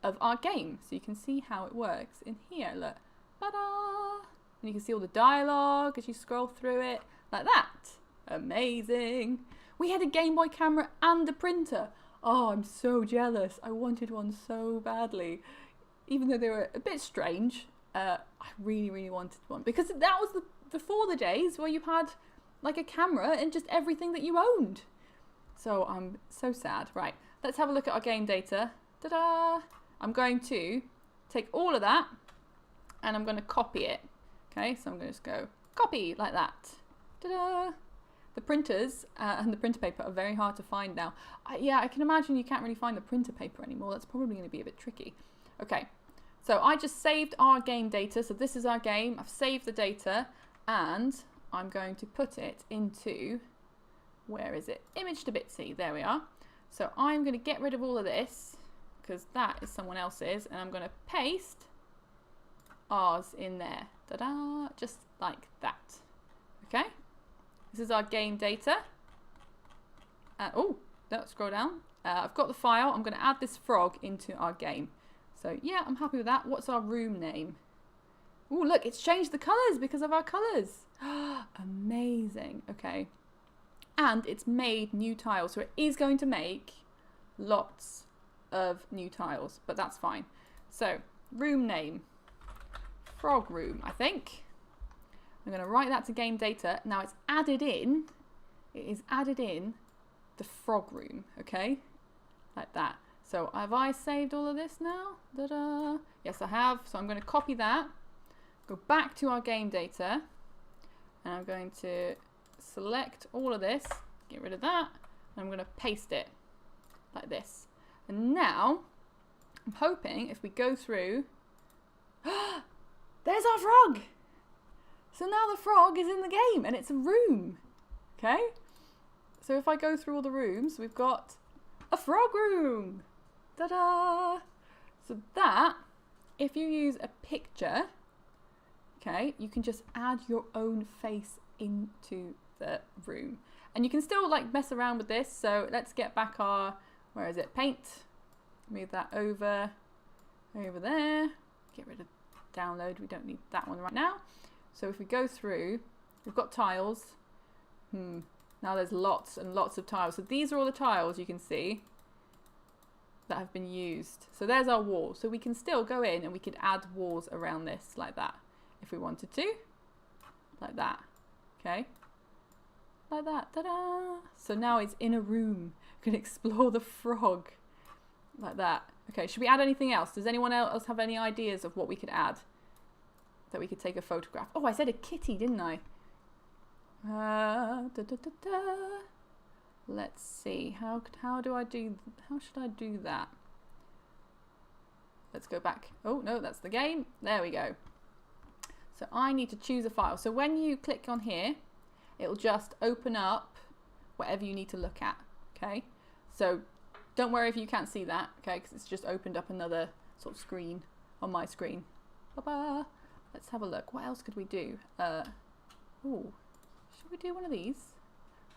of our game. So you can see how it works in here. Look, ta-da! And you can see all the dialogue as you scroll through it like that. Amazing. We had a Game Boy camera and a printer. Oh, I'm so jealous. I wanted one so badly. Even though they were a bit strange, I really, really wanted one. Because that was before the days where you had like a camera and just everything that you owned. So I'm so sad. Right, let's have a look at our game data. Ta-da! I'm going to take all of that and I'm going to copy it. Okay, so I'm going to just go copy like that. Ta-da! The printers and the printer paper are very hard to find now. Yeah, I can imagine you can't really find the printer paper anymore. That's probably going to be a bit tricky. Okay, so I just saved our game data. So this is our game. I've saved the data and I'm going to put it into, where is it? Image to Bitsy. There we are. So I'm going to get rid of all of this because that is someone else's, and I'm going to paste ours in there. Ta-da! Just like that. Okay. This is our game data. Oh, don't scroll down. I've got the file. I'm going to add this frog into our game. So yeah, I'm happy with that. What's our room name? Oh, look, it's changed the colours because of our colours. Amazing. Okay. And it's made new tiles. So it is going to make lots of new tiles, but that's fine. So room name, frog room, I think. I'm going to write that to game data. Now it's added in, it is added in the frog room, okay? Like that. So have I saved all of this now? Da-da. Yes, I have. So I'm going to copy that, go back to our game data, and I'm going to select all of this, get rid of that, and I'm going to paste it like this. And now I'm hoping if we go through, there's our frog! So now the frog is in the game and it's a room, okay? So if I go through all the rooms, we've got a frog room. Ta-da! So that, if you use a picture, okay, you can just add your own face into the room. And you can still like mess around with this. So let's get back our, where is it? Paint. Move that over there. Get rid of download. We don't need that one right now. So if we go through, we've got tiles. Now there's lots and lots of tiles. So these are all the tiles you can see that have been used. So there's our wall. So we can still go in and we could add walls around this like that if we wanted to. Like that. Okay. Like that. Ta-da! So now it's in a room. You can explore the frog. Like that. Okay, should we add anything else? Does anyone else have any ideas of what we could add? That we could take a photograph. Oh, I said a kitty, didn't I? Let's see. How should I do that? Let's go back. Oh, no, that's the game. There we go. So I need to choose a file. So when you click on here, it'll just open up whatever you need to look at. Okay. So don't worry if you can't see that. Okay. Because it's just opened up another sort of screen on my screen. Ba-ba. Let's have a look. What else could we do? Oh, should we do one of these?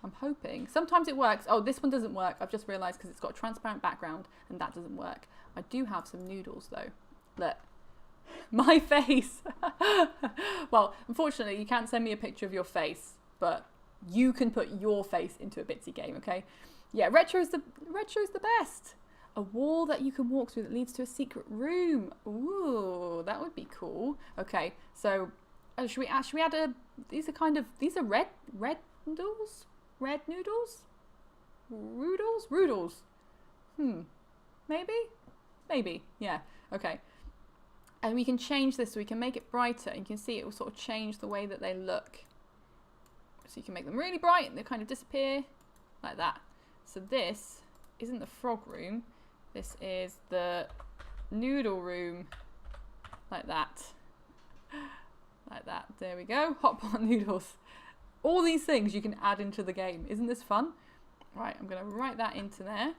I'm hoping. Sometimes it works. Oh, this one doesn't work. I've just realised because it's got a transparent background and that doesn't work. I do have some noodles though. Look. My face. Well, unfortunately, you can't send me a picture of your face, but you can put your face into a Bitsy game, okay? Yeah, retro's the best. A wall that you can walk through that leads to a secret room. Ooh, that would be cool. Okay, so should we add a? These are red noodles, roodles. Maybe. Yeah. Okay. And we can change this so we can make it brighter. You can see it will sort of change the way that they look. So you can make them really bright and they kind of disappear like that. So this isn't the frog room. This is the noodle room. Like that. Like that. There we go. Hot pot noodles. All these things you can add into the game. Isn't this fun? Right, I'm going to write that into there.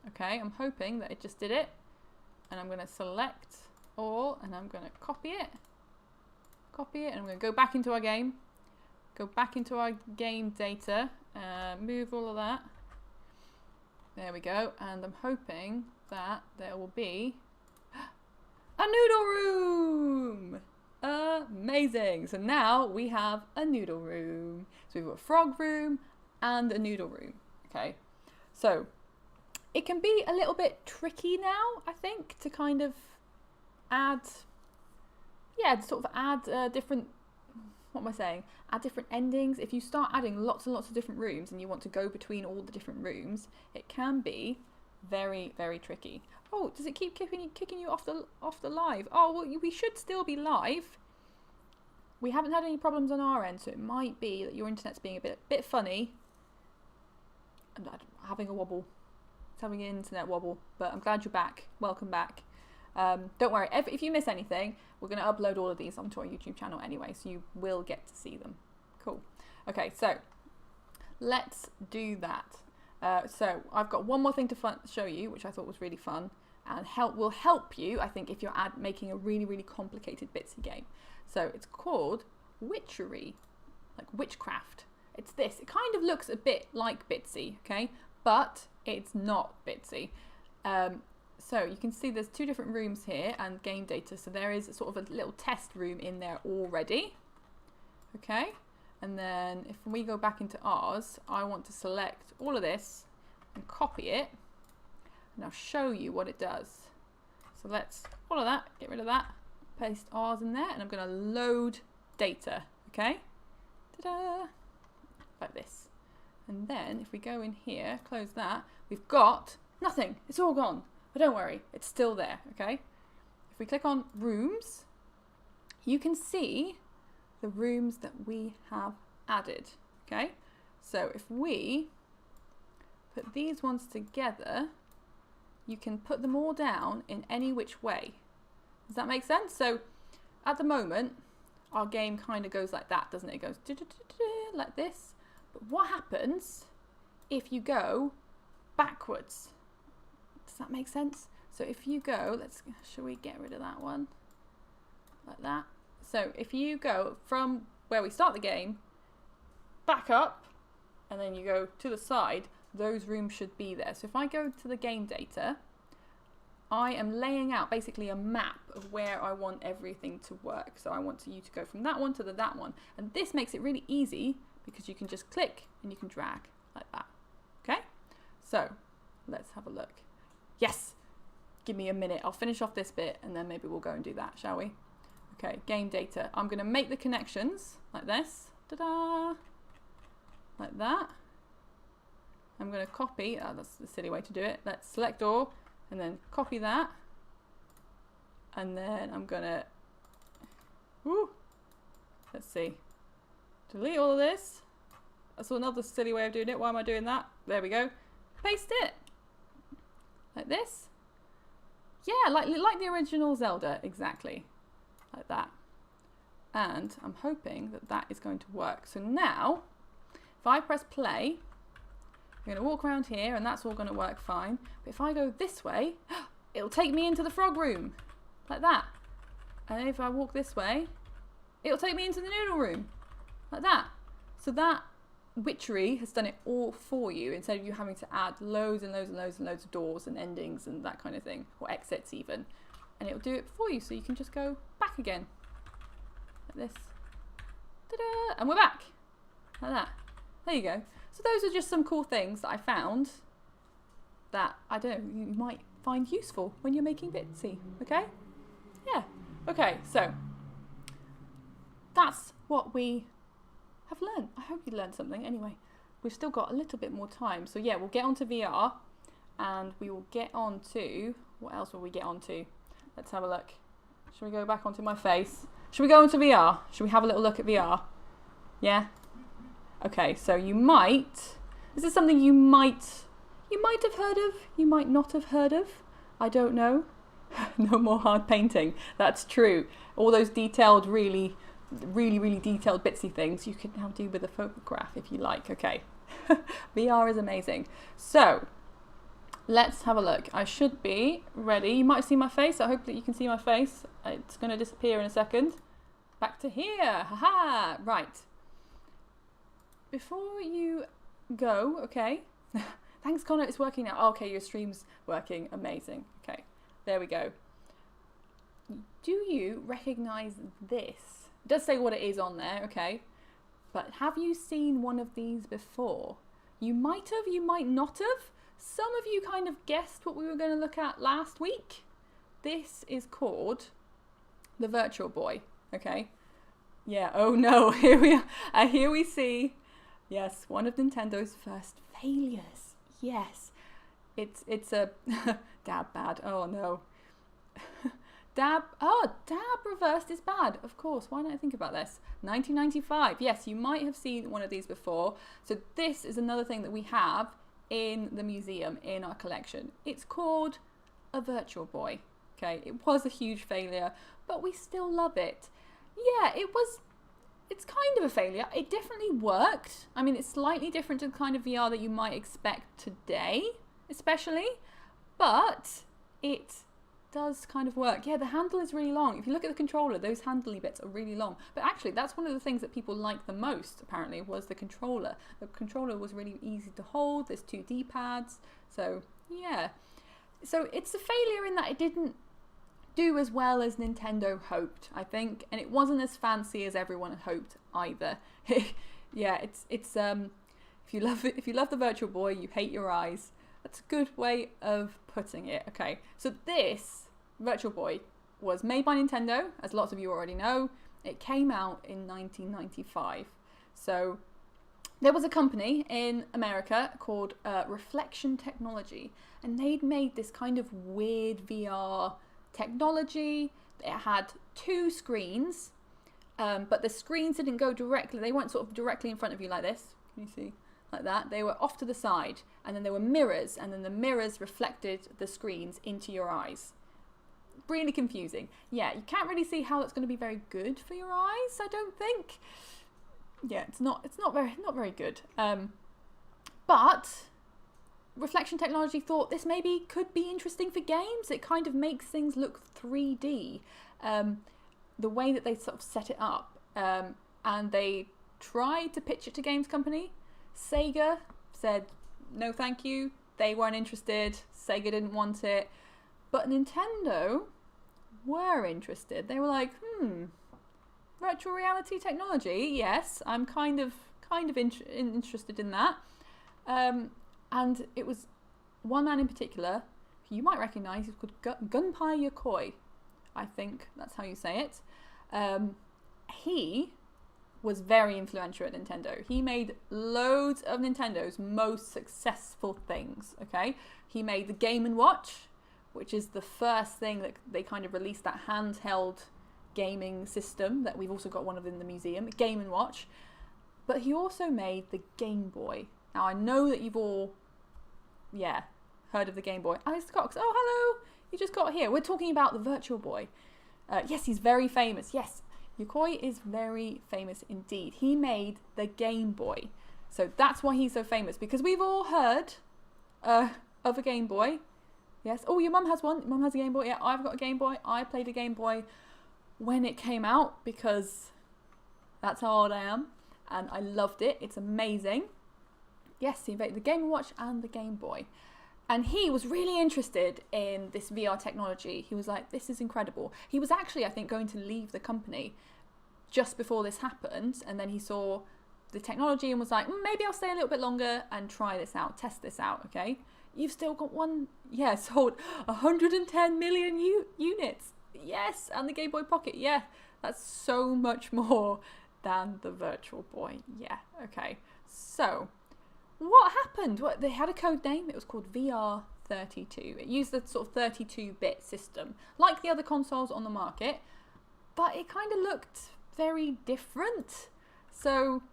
Okay, I'm hoping that it just did it. And I'm going to select all and I'm going to copy it. And I'm going to go back into our game. Go back into our game data. Move all of that. There we go. And I'm hoping that there will be a noodle room. Amazing. So now we have a noodle room. So we've got a frog room and a noodle room. Okay. So it can be a little bit tricky now, I think, to kind of add different, what am I saying? Add different endings. If you start adding lots and lots of different rooms and you want to go between all the different rooms, it can be very, very tricky. Oh, does it keep kicking you off the live? Oh, well, we should still be live. We haven't had any problems on our end, so it might be that your internet's being a bit funny. I'm having a wobble. It's having an internet wobble, but I'm glad you're back. Welcome back. Don't worry, if you miss anything, we're going to upload all of these onto our YouTube channel anyway, so you will get to see them. Cool. Okay, so let's do that. So I've got one more thing to show you, which I thought was really fun, and will help you, I think, if you're making a really, really complicated Bitsy game. So it's called Witchery, like witchcraft. It's this. It kind of looks a bit like Bitsy, okay? But it's not Bitsy. So you can see there's two different rooms here and game data. So there is sort of a little test room in there already. Okay. And then if we go back into ours, I want to select all of this and copy it. And I'll show you what it does. So let's, all of that, get rid of that. Paste ours in there and I'm going to load data. Okay. Ta-da! Like this. And then if we go in here, close that, we've got nothing. It's all gone. But don't worry, it's still there, okay? If we click on rooms, you can see the rooms that we have added, okay? So if we put these ones together, you can put them all down in any which way. Does that make sense? So at the moment, our game kind of goes like that, doesn't it? It goes like this. But what happens if you go backwards? Does that make sense? So if you go, shall we get rid of that one? Like that. So if you go from where we start the game, back up, and then you go to the side, those rooms should be there. So if I go to the game data, I am laying out basically a map of where I want everything to work. So I want you to go from that one to that one. And this makes it really easy because you can just click and you can drag like that. Okay? So let's have a look. Yes! Give me a minute. I'll finish off this bit and then maybe we'll go and do that, shall we? Okay, game data. I'm going to make the connections like this. Ta-da! Like that. I'm going to copy. Oh, that's the silly way to do it. Let's select all and then copy that. And then I'm going to... let's see. Delete all of this. That's another silly way of doing it. Why am I doing that? There we go. Paste it. Like this. Yeah, like the original Zelda, exactly. Like that. And I'm hoping that that is going to work. So now, if I press play, I'm going to walk around here and that's all going to work fine. But if I go this way, it'll take me into the frog room. Like that. And if I walk this way, it'll take me into the noodle room. Like that. So that Witchery has done it all for you instead of you having to add loads and loads and loads and loads of doors and endings and that kind of thing, or exits even. And it'll do it for you so you can just go back again. Like this. Ta-da! And we're back. Like that. there you go. So those are just some cool things that I found that, I don't know, you might find useful when you're making Bitsy, okay? Yeah, okay, so that's what we have learned. I hope you learned something. Anyway, we've still got a little bit more time. So yeah, we'll get on to VR and we will get on to, what else will we get on to? Let's have a look. Should we go back onto my face? Should we go into VR? Should we have a little look at VR? Yeah? Okay, so this is something you might have heard of, you might not have heard of. I don't know. No more hard painting. That's true. All those detailed, really detailed Bitsy things you can now do with a photograph if you like. Okay. VR is amazing. So let's have a look. I should be ready. You might see my face. I hope that you can see my face. It's going to disappear in a second. Back to here. Haha. Right. Before you go, okay. Thanks, Connor. It's working now. Oh, okay, your stream's working. Amazing. Okay. There we go. Do you recognise this? It does say what it is on there, okay. But have you seen one of these before? You might have, you might not have. Some of you kind of guessed what we were going to look at last week. This is called the Virtual Boy, okay? Yeah, oh no, here we are. Here we see, yes, one of Nintendo's first failures. Yes, it's a dab bad. Oh no. Dab reversed is bad. Of course, why didn't I think about this? 1995. Yes, you might have seen one of these before. So this is another thing that we have in the museum, in our collection. It's called a Virtual Boy. Okay, it was a huge failure, but we still love it. Yeah, it's kind of a failure. It definitely worked. I mean, it's slightly different to the kind of VR that you might expect today, especially, but it does kind of work. Yeah, the handle is really long. If you look at the controller, those handly bits are really long. But actually, that's one of the things that people liked the most, apparently, was the controller. The controller was really easy to hold. There's 2 D-pads. So, yeah. So, it's a failure in that it didn't do as well as Nintendo hoped, I think. And it wasn't as fancy as everyone had hoped either. Yeah, it's if you love the Virtual Boy, you hate your eyes. That's a good way of putting it. Okay, so this Virtual Boy was made by Nintendo, as lots of you already know. It came out in 1995. So there was a company in America called Reflection Technology, and they'd made this kind of weird VR technology. It had 2 screens, but the screens didn't go directly. They weren't sort of directly in front of you like this. Can you see? Like that. They were off to the side, and then there were mirrors, and then the mirrors reflected the screens into your eyes. Really confusing. Yeah, you can't really see how that's going to be very good for your eyes, I don't think. Yeah, it's not very good. But Reflection Technology thought this maybe could be interesting for games. It kind of makes things look 3D. The way that they sort of set it up, and they tried to pitch it to games company. Sega said no thank you, they weren't interested, Sega didn't want it, but Nintendo were interested. They were like, virtual reality technology, yes, I'm kind of interested in that. And it was one man in particular, who you might recognise, he's called Gunpei Yokoi, I think that's how you say it. He was very influential at Nintendo. He made loads of Nintendo's most successful things, okay? He made the Game & Watch, which is the first thing that they kind of released, that handheld gaming system that we've also got one of in the museum, Game & Watch. But he also made the Game Boy. Now, I know that you've all, heard of the Game Boy. Alex Cox, oh, hello, you just got here. We're talking about the Virtual Boy. Yes, he's very famous, yes. Yokoi is very famous indeed. He made the Game Boy. So that's why he's so famous, because we've all heard of a Game Boy. Yes. Oh, your mum has one. Your mum has a Game Boy. Yeah, I've got a Game Boy. I played a Game Boy when it came out because that's how old I am. And I loved it. It's amazing. Yes, he made the Game & Watch and the Game Boy. And he was really interested in this VR technology. He was like, this is incredible. He was actually, I think, going to leave the company just before this happened. And then he saw the technology and was like, maybe I'll stay a little bit longer and try this out, test this out, okay? You've still got one, yeah, sold 110 million units. Yes, and the Game Boy Pocket, yeah, that's so much more than the Virtual Boy. Yeah, okay. So, what happened? They had a code name. It was called VR32. It used the sort of 32-bit system, like the other consoles on the market, but it kind of looked very different. So,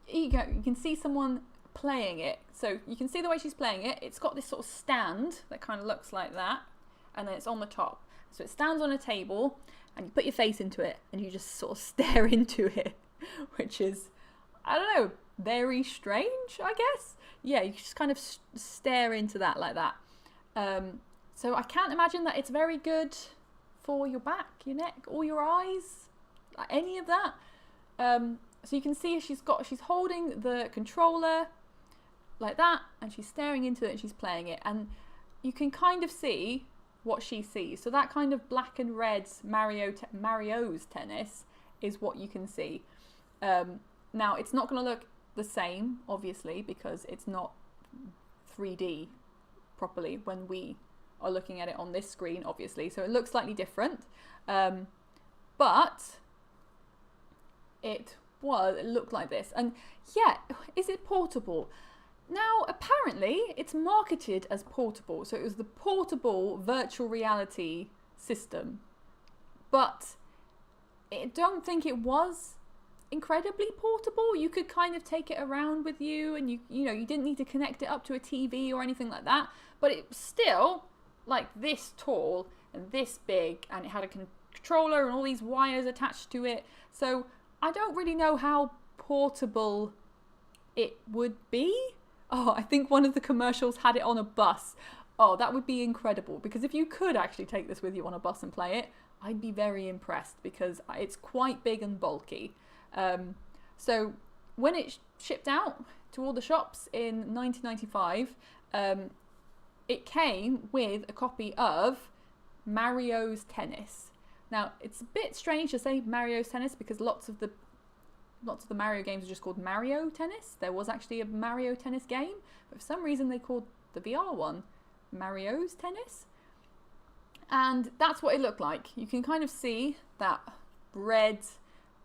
here you go. You can see someone playing it. So, you can see the way she's playing it. It's got this sort of stand that kind of looks like that, and then it's on the top. So, it stands on a table, and you put your face into it, and you just sort of stare into it, which is, I don't know, very strange, I guess. Yeah, you just kind of stare into that like that. So I can't imagine that it's very good for your back, your neck, or your eyes, like any of that. So you can see she's holding the controller like that, and she's staring into it, and she's playing it, and you can kind of see what she sees. So that kind of black and red Mario's tennis is what you can see. Now, it's not going to look the same, obviously, because it's not 3D properly when we are looking at it on this screen, obviously. So it looks slightly different. But it looked like this. And yeah, is it portable? Now, apparently, it's marketed as portable. So it was the portable virtual reality system. But I don't think it was incredibly portable. You could kind of take it around with you, and you didn't need to connect it up to a TV or anything like that. But it was still like this tall and this big, and it had a controller and all these wires attached to it. So I don't really know how portable it would be. Oh, I think one of the commercials had it on a bus. Oh, that would be incredible, because if you could actually take this with you on a bus and play it, I'd be very impressed, because it's quite big and bulky. So when it shipped out to all the shops in 1995, it came with a copy of Mario's Tennis. Now, it's a bit strange to say Mario's Tennis, because lots of the Mario games are just called Mario Tennis. There was actually a Mario Tennis game, but for some reason they called the VR one Mario's Tennis. And that's what it looked like. You can kind of see that red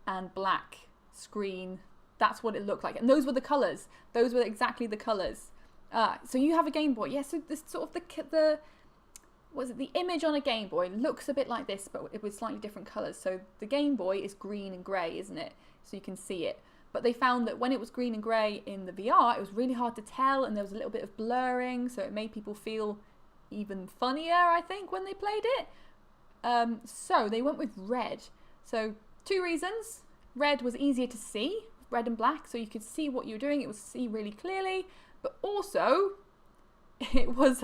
and black screen. That's what it looked like. And those were the colours. Those were exactly the colours. So you have a Game Boy. Yeah, so this sort of the image on a Game Boy looks a bit like this, but with slightly different colours. So the Game Boy is green and grey, isn't it? So you can see it. But they found that when it was green and grey in the VR, it was really hard to tell, and there was a little bit of blurring, so it made people feel even funnier, I think, when they played it. So they went with red. So 2 reasons. Red was easier to see, red and black, so you could see what you were doing. It was see really clearly, but also it was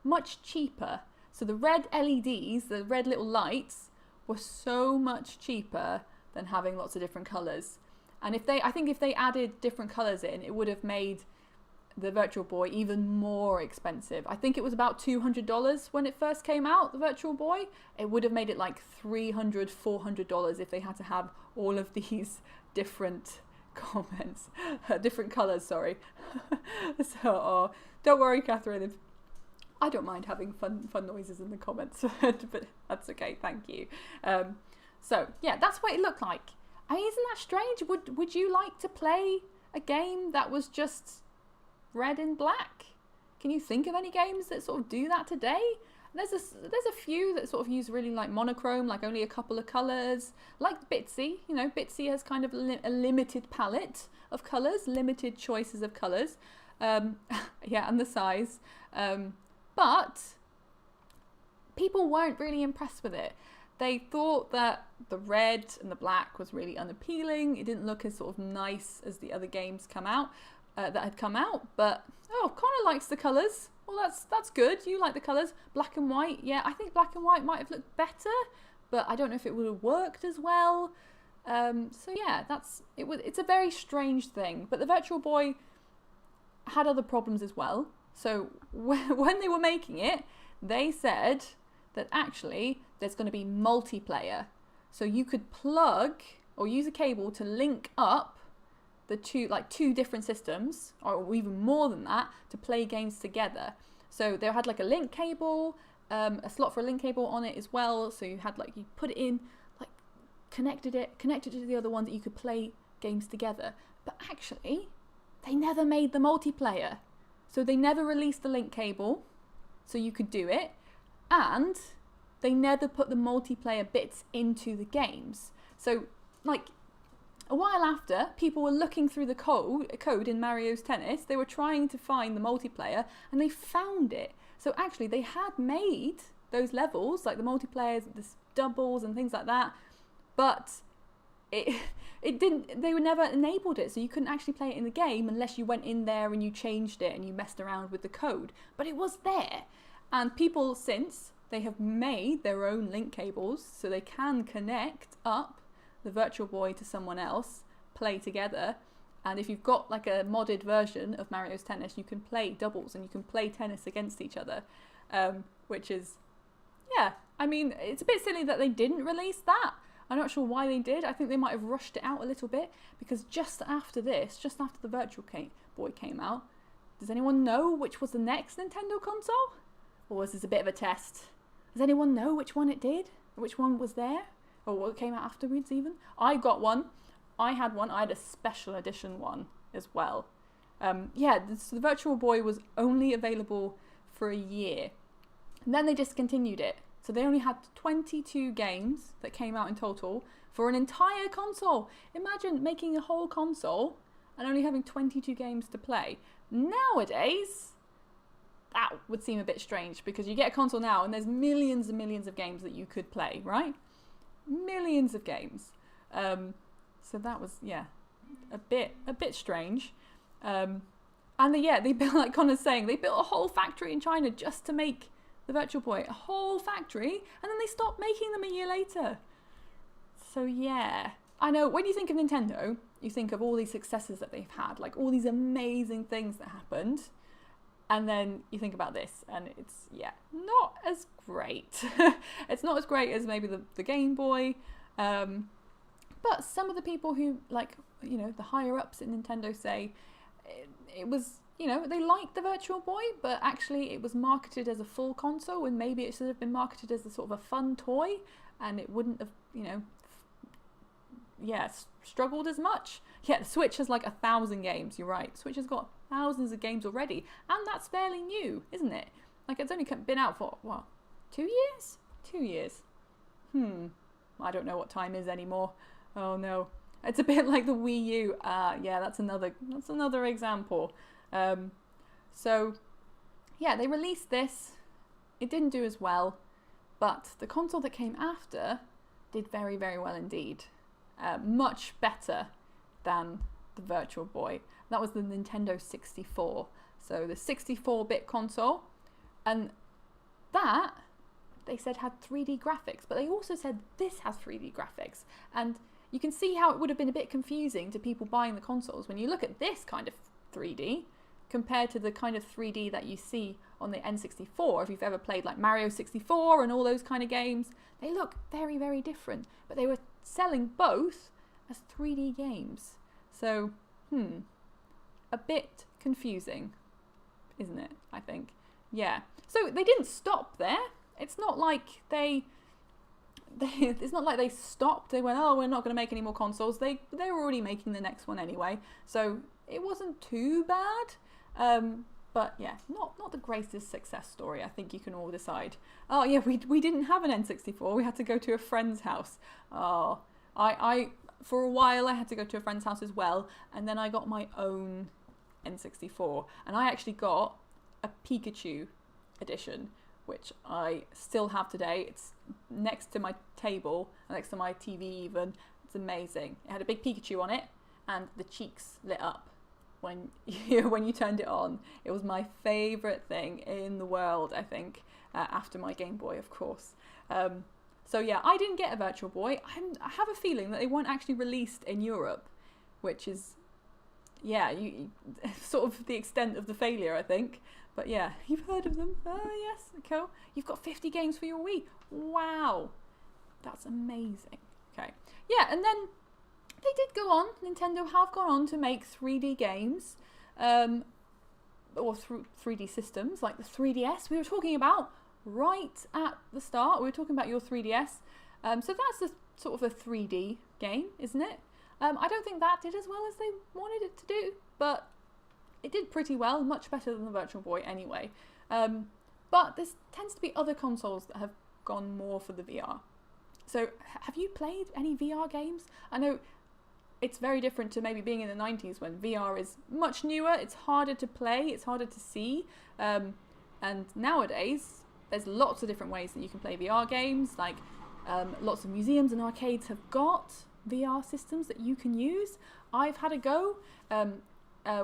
much cheaper. So the red LEDs, the red little lights, were so much cheaper than having lots of different colours. And I think if they added different colours in, it would have made the Virtual Boy even more expensive. I think it was about $200 when it first came out, the Virtual Boy. It would have made it like $300, $400 if they had to have all of these different different colours, sorry. So, don't worry, Catherine, I don't mind having fun noises in the comments, but that's okay, thank you. So, yeah, that's what it looked like. I mean, isn't that strange? Would you like to play a game that was just red and black? Can you think of any games that sort of do that today? There's a few that sort of use really like monochrome, like only a couple of colours, like Bitsy. You know, Bitsy has kind of a limited palette of colours, limited choices of colours. Yeah, and the size. But people weren't really impressed with it. They thought that the red and the black was really unappealing. It didn't look as sort of nice as the other games that had come out. But Connor likes the colours. Well, that's good. You like the colours. Black and white. Yeah, I think black and white might have looked better, but I don't know if it would have worked as well. So yeah, it's a very strange thing. But the Virtual Boy had other problems as well. So when they were making it, they said that actually there's going to be multiplayer. So you could plug or use a cable to link up the two different systems, or even more than that, to play games together. So they had like a link cable, a slot for a link cable on it as well. So you had you put it in, connected it to the other one that you could play games together. But actually, they never made the multiplayer. So they never released the link cable so you could do it, and they never put the multiplayer bits into the games. So a while after, people were looking through the code in Mario's Tennis. They were trying to find the multiplayer, and they found it. So actually, they had made those levels, like the multiplayers, the doubles and things like that, but it didn't. They were never enabled it, so you couldn't actually play it in the game unless you went in there and you changed it and you messed around with the code. But it was there, and people since they have made their own link cables so they can connect up the Virtual Boy to someone else, play together. And if you've got a modded version of Mario's Tennis, you can play doubles and you can play tennis against each other, which is, yeah, I mean, it's a bit silly that they didn't release that. I'm not sure why they did. I think they might have rushed it out a little bit, because just after the Virtual Boy came out, does anyone know which was the next Nintendo console? Or was this a bit of a test? Does anyone know which one it did? Which one was there? Or what came out afterwards even? I got one. I had one. I had a special edition one as well. The Virtual Boy was only available for a year. And then they discontinued it. So they only had 22 games that came out in total for an entire console. Imagine making a whole console and only having 22 games to play. Nowadays, that would seem a bit strange, because you get a console now and there's millions and millions of games that you could play, right? Millions of games. So that was, a bit strange. They built, like Connor's saying, they built a whole factory in China just to make the Virtual Boy, a whole factory, and then they stopped making them a year later. So yeah, I know when you think of Nintendo, you think of all these successes that they've had, like all these amazing things that happened, and then you think about this, and it's, not as great. It's not as great as maybe the Game Boy, but some of the people who, the higher ups at Nintendo say it was, they liked the Virtual Boy, but actually it was marketed as a full console, and maybe it should have been marketed as a sort of a fun toy, and it wouldn't have, struggled as much. Yeah, the Switch has 1,000 games, you're right. Switch has got thousands of games already, and that's fairly new, isn't it? It's only been out for, 2 years? 2 years. I don't know what time is anymore. Oh no. It's a bit like the Wii U. That's another example. They released this. It didn't do as well, but the console that came after did very, very well indeed. Much better than the Virtual Boy. That was the Nintendo 64. So the 64-bit console. And that, they said, had 3D graphics. But they also said this has 3D graphics. And you can see how it would have been a bit confusing to people buying the consoles when you look at this kind of 3D compared to the kind of 3D that you see on the N64. If you've ever played Mario 64 and all those kind of games, they look very, very different. But they were selling both as 3D games. So, a bit confusing, isn't it? I think. Yeah. So they didn't stop there. It's not like it's not like they stopped. They went, oh, we're not going to make any more consoles. They were already making the next one anyway. So it wasn't too bad. But yeah, not the greatest success story. I think you can all decide. Oh yeah, we didn't have an N64. We had to go to a friend's house. Oh, I for a while I had to go to a friend's house as well, and then I got my own N64, and I actually got a Pikachu edition, which I still have today. It's next to my table, next to my TV even. It's amazing. It had a big Pikachu on it, and the cheeks lit up when you turned it on. It was my favourite thing in the world, I think, after my Game Boy, of course. So yeah, I didn't get a Virtual Boy. I have a feeling that they weren't actually released in Europe, which is, you sort of the extent of the failure, I think. But yeah, you've heard of them. Oh yes, cool. You've got 50 games for your Wii. Wow, that's amazing. Okay, yeah, and then they did go on. Nintendo have gone on to make 3D games, or 3D systems like the 3DS we were talking about right at the start. We were talking about your 3DS. So that's a sort of a 3D game, isn't it? I don't think that did as well as they wanted it to do, but it did pretty well, much better than the Virtual Boy anyway. But there tends to be other consoles that have gone more for the VR. So have you played any VR games? I know it's very different to maybe being in the 90s when VR is much newer, it's harder to play, it's harder to see. And nowadays, there's lots of different ways that you can play VR games, like lots of museums and arcades have got VR systems that you can use. I've had a go.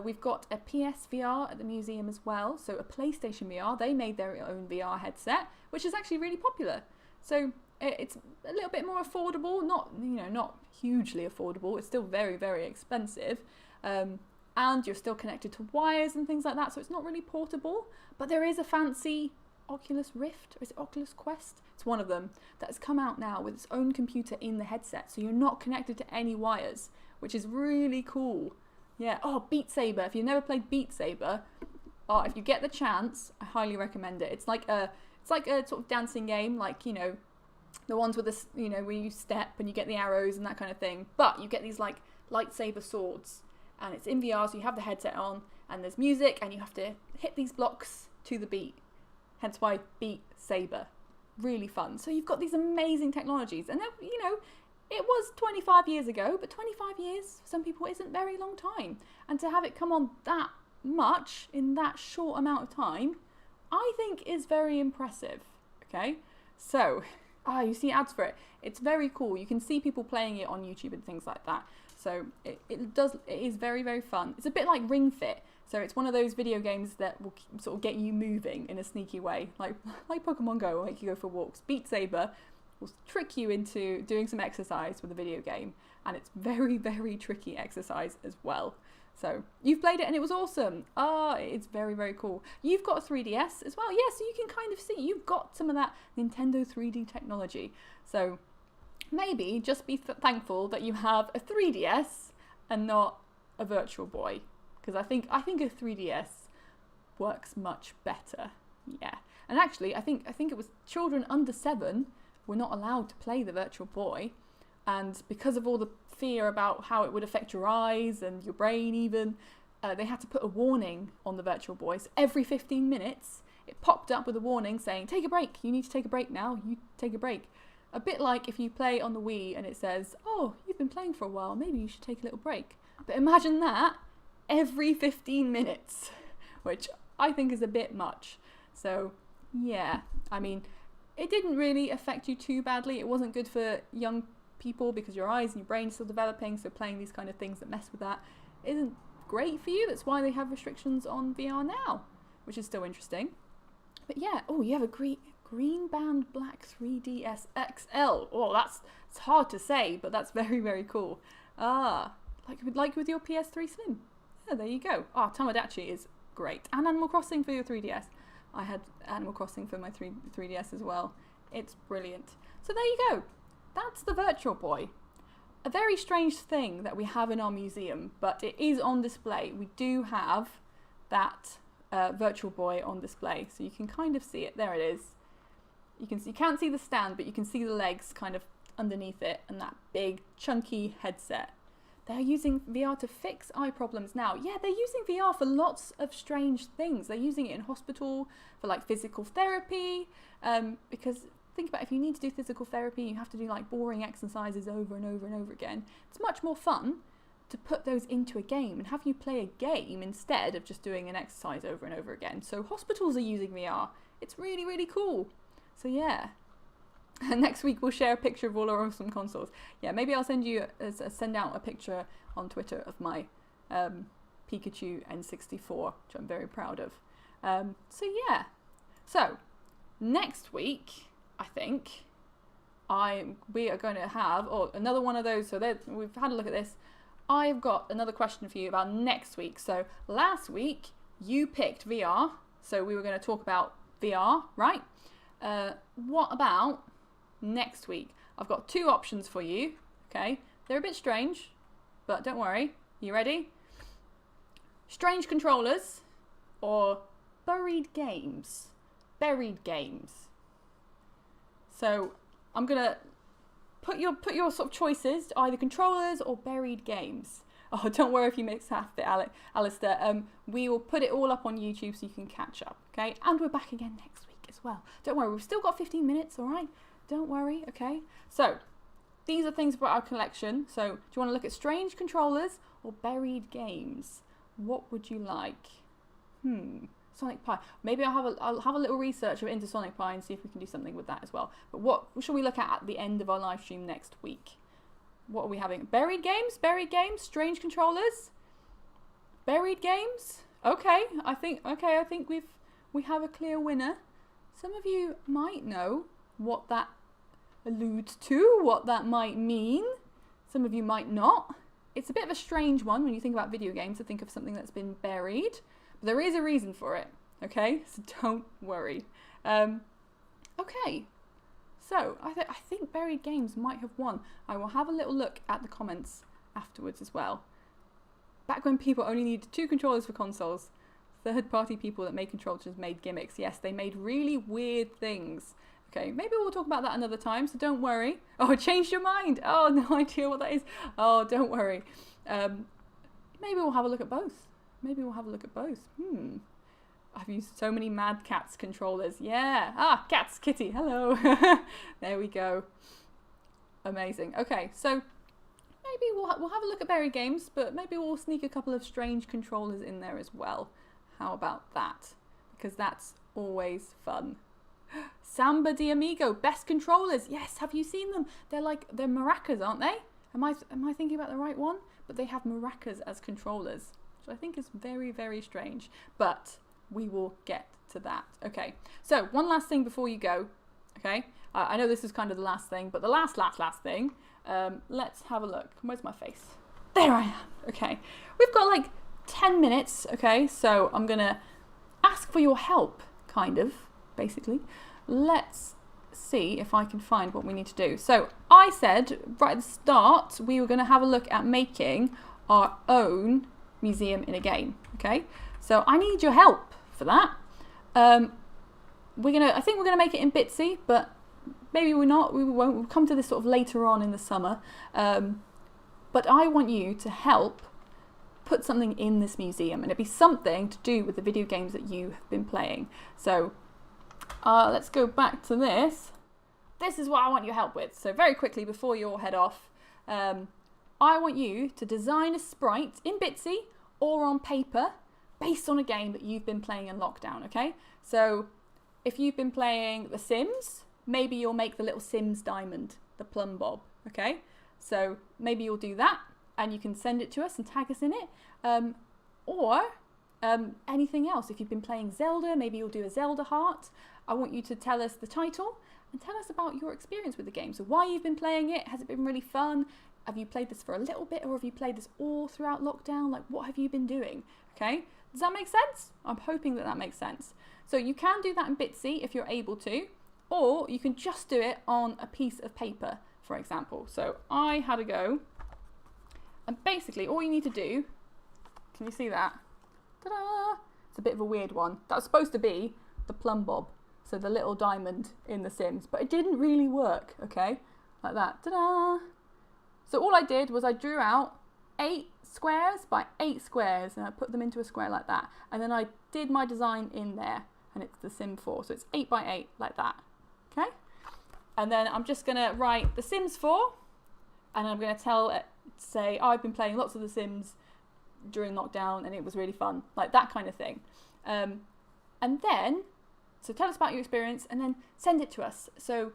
We've got a PSVR at the museum as well, so a PlayStation VR. They made their own VR headset, which is actually really popular. So it's a little bit more affordable, not hugely affordable. It's still very, very expensive, and you're still connected to wires and things like that. So it's not really portable. But there is a fancy Oculus Rift, or is it Oculus Quest? It's one of them that has come out now with its own computer in the headset, so you're not connected to any wires, which is really cool. Yeah. Oh, Beat Saber. If you've never played Beat Saber, if you get the chance, I highly recommend it. It's like a sort of dancing game, like, you know, the ones with this, you know, where you step and you get the arrows and that kind of thing. But you get these like lightsaber swords, and it's in VR, so you have the headset on, and there's music, and you have to hit these blocks to the beat. Hence why Beat Saber. Really fun. So you've got these amazing technologies, and you know, it was 25 years ago, but 25 years for some people isn't very long time. And to have it come on that much in that short amount of time, I think is very impressive. Okay, so you see ads for it. It's very cool. You can see people playing it on YouTube and things like that. So it is very, very fun. It's a bit like Ring Fit. So it's one of those video games that will sort of get you moving in a sneaky way, like Pokemon Go will make you go for walks. Beat Saber will trick you into doing some exercise with a video game, and it's very, very tricky exercise as well. So you've played it and it was awesome. It's very, very cool. You've got a 3DS as well. Yeah, so you can kind of see you've got some of that Nintendo 3D technology. So maybe just be thankful that you have a 3DS and not a Virtual Boy. Because I think a 3DS works much better. Yeah. And actually, I think it was children under 7 were not allowed to play the Virtual Boy. And because of all the fear about how it would affect your eyes and your brain even, they had to put a warning on the Virtual Boy. So every 15 minutes, it popped up with a warning saying, take a break. You need to take a break now. You take a break. A bit like if you play on the Wii and it says, oh, you've been playing for a while. Maybe you should take a little break. But imagine that every 15 minutes, which I think is a bit much. So yeah, I mean, it didn't really affect you too badly. It wasn't good for young people because your eyes and your brain are still developing, so playing these kind of things that mess with that isn't great for you. That's why they have restrictions on VR now, which is still interesting. But yeah, you have a green band black 3DS XL. It's hard to say, but that's very, very cool. Like with your PS3 Slim. Yeah, there you go. Tamagotchi is great. And Animal Crossing for your 3DS. I had Animal Crossing for my 3DS as well. It's brilliant. So there you go. That's the Virtual Boy. A very strange thing that we have in our museum, but it is on display. We do have that Virtual Boy on display, so you can kind of see it. There it is. You can't see the stand, but you can see the legs kind of underneath it, and that big chunky headset. They're using VR to fix eye problems now. Yeah, they're using VR for lots of strange things. They're using it in hospital for like physical therapy, because think about if you need to do physical therapy, you have to do like boring exercises over and over and over again. It's much more fun to put those into a game and have you play a game instead of just doing an exercise over and over again. So hospitals are using VR. It's really, really cool. So yeah. Next week we'll share a picture of all our awesome consoles. Yeah, maybe I'll send out a picture on Twitter of my Pikachu N64, which I'm very proud of. So yeah. So next week, I think we are going to have another one of those. So we've had a look at this. I've got another question for you about next week. So last week you picked VR, so we were going to talk about VR, right? What about next week? I've got two options for you. Okay, they're a bit strange, but don't worry. You ready? Strange controllers or buried games? Buried games. So I'm gonna put your sort of choices to either controllers or buried games. Oh, don't worry if you mix half it, Alistair. We will put it all up on YouTube so you can catch up, okay? And we're back again next week as well. Don't worry, we've still got 15 minutes, all right? Don't worry, okay? So, these are things about our collection. So, do you want to look at strange controllers or buried games? What would you like? Sonic Pi. Maybe I'll have a little research into Sonic Pi and see if we can do something with that as well. But what shall we look at the end of our live stream next week? What are we having? Buried games? Buried games? Strange controllers? Buried games? Okay, I think we have a clear winner. Some of you might know what that alludes to, what that might mean. Some of you might not. It's a bit of a strange one when you think about video games to think of something that's been buried. But there is a reason for it, okay? So don't worry. Okay. So, I think buried games might have won. I will have a little look at the comments afterwards as well. Back when people only needed 2 controllers for consoles, third-party people that made controllers made gimmicks. Yes, they made really weird things. Okay, maybe we'll talk about that another time, so don't worry. Oh, changed your mind. Oh, no idea what that is. Oh, don't worry. Maybe we'll have a look at both. I've used so many Mad Catz controllers. Yeah. Ah, Cats, Kitty. Hello. There we go. Amazing. Okay, so maybe we'll have a look at buried games, but maybe we'll sneak a couple of strange controllers in there as well. How about that? Because that's always fun. Samba de Amigo, best controllers. Yes, have you seen them? They're maracas, aren't they? Am I thinking about the right one? But they have maracas as controllers, which I think is very, very strange. But we will get to that. Okay, so one last thing before you go. Okay, I know this is kind of the last thing, but the last thing. Let's have a look. Where's my face? There I am. Okay, we've got like 10 minutes. Okay, so I'm gonna ask for your help, kind of, basically. Let's see if I can find what we need to do. So I said right at the start we were going to have a look at making our own museum in a game. Okay, so I need your help for that. I think we're gonna make it in Bitsy, but maybe we're not. We won't. We'll come to this sort of later on in the summer. But I want you to help put something in this museum, and it'd be something to do with the video games that you have been playing. So let's go back to this. This is what I want your help with. So very quickly before you all head off, I want you to design a sprite in Bitsy or on paper based on a game that you've been playing in lockdown, okay? So if you've been playing The Sims, maybe you'll make the little Sims diamond, the plumb bob, okay? So maybe you'll do that and you can send it to us and tag us in it. Or anything else. If you've been playing Zelda, maybe you'll do a Zelda heart. I want you to tell us the title and tell us about your experience with the game. So why you've been playing it, has it been really fun? Have you played this for a little bit or have you played this all throughout lockdown? Like, what have you been doing? Okay, does that make sense? I'm hoping that makes sense. So you can do that in Bitsy if you're able to, or you can just do it on a piece of paper, for example. So I had a go, and basically all you need to do, can you see that? Ta-da! It's a bit of a weird one. That's supposed to be the plumb bob, so the little diamond in The Sims, but it didn't really work, okay? Like that, ta-da! So all I did was I drew out 8 squares by 8 squares, and I put them into a square like that, and then I did my design in there, and it's The Sim 4, so it's 8 by 8 like that, okay? And then I'm just gonna write The Sims 4, and I'm gonna say, oh, I've been playing lots of The Sims during lockdown and it was really fun, like that kind of thing. And then, so tell us about your experience and then send it to us. So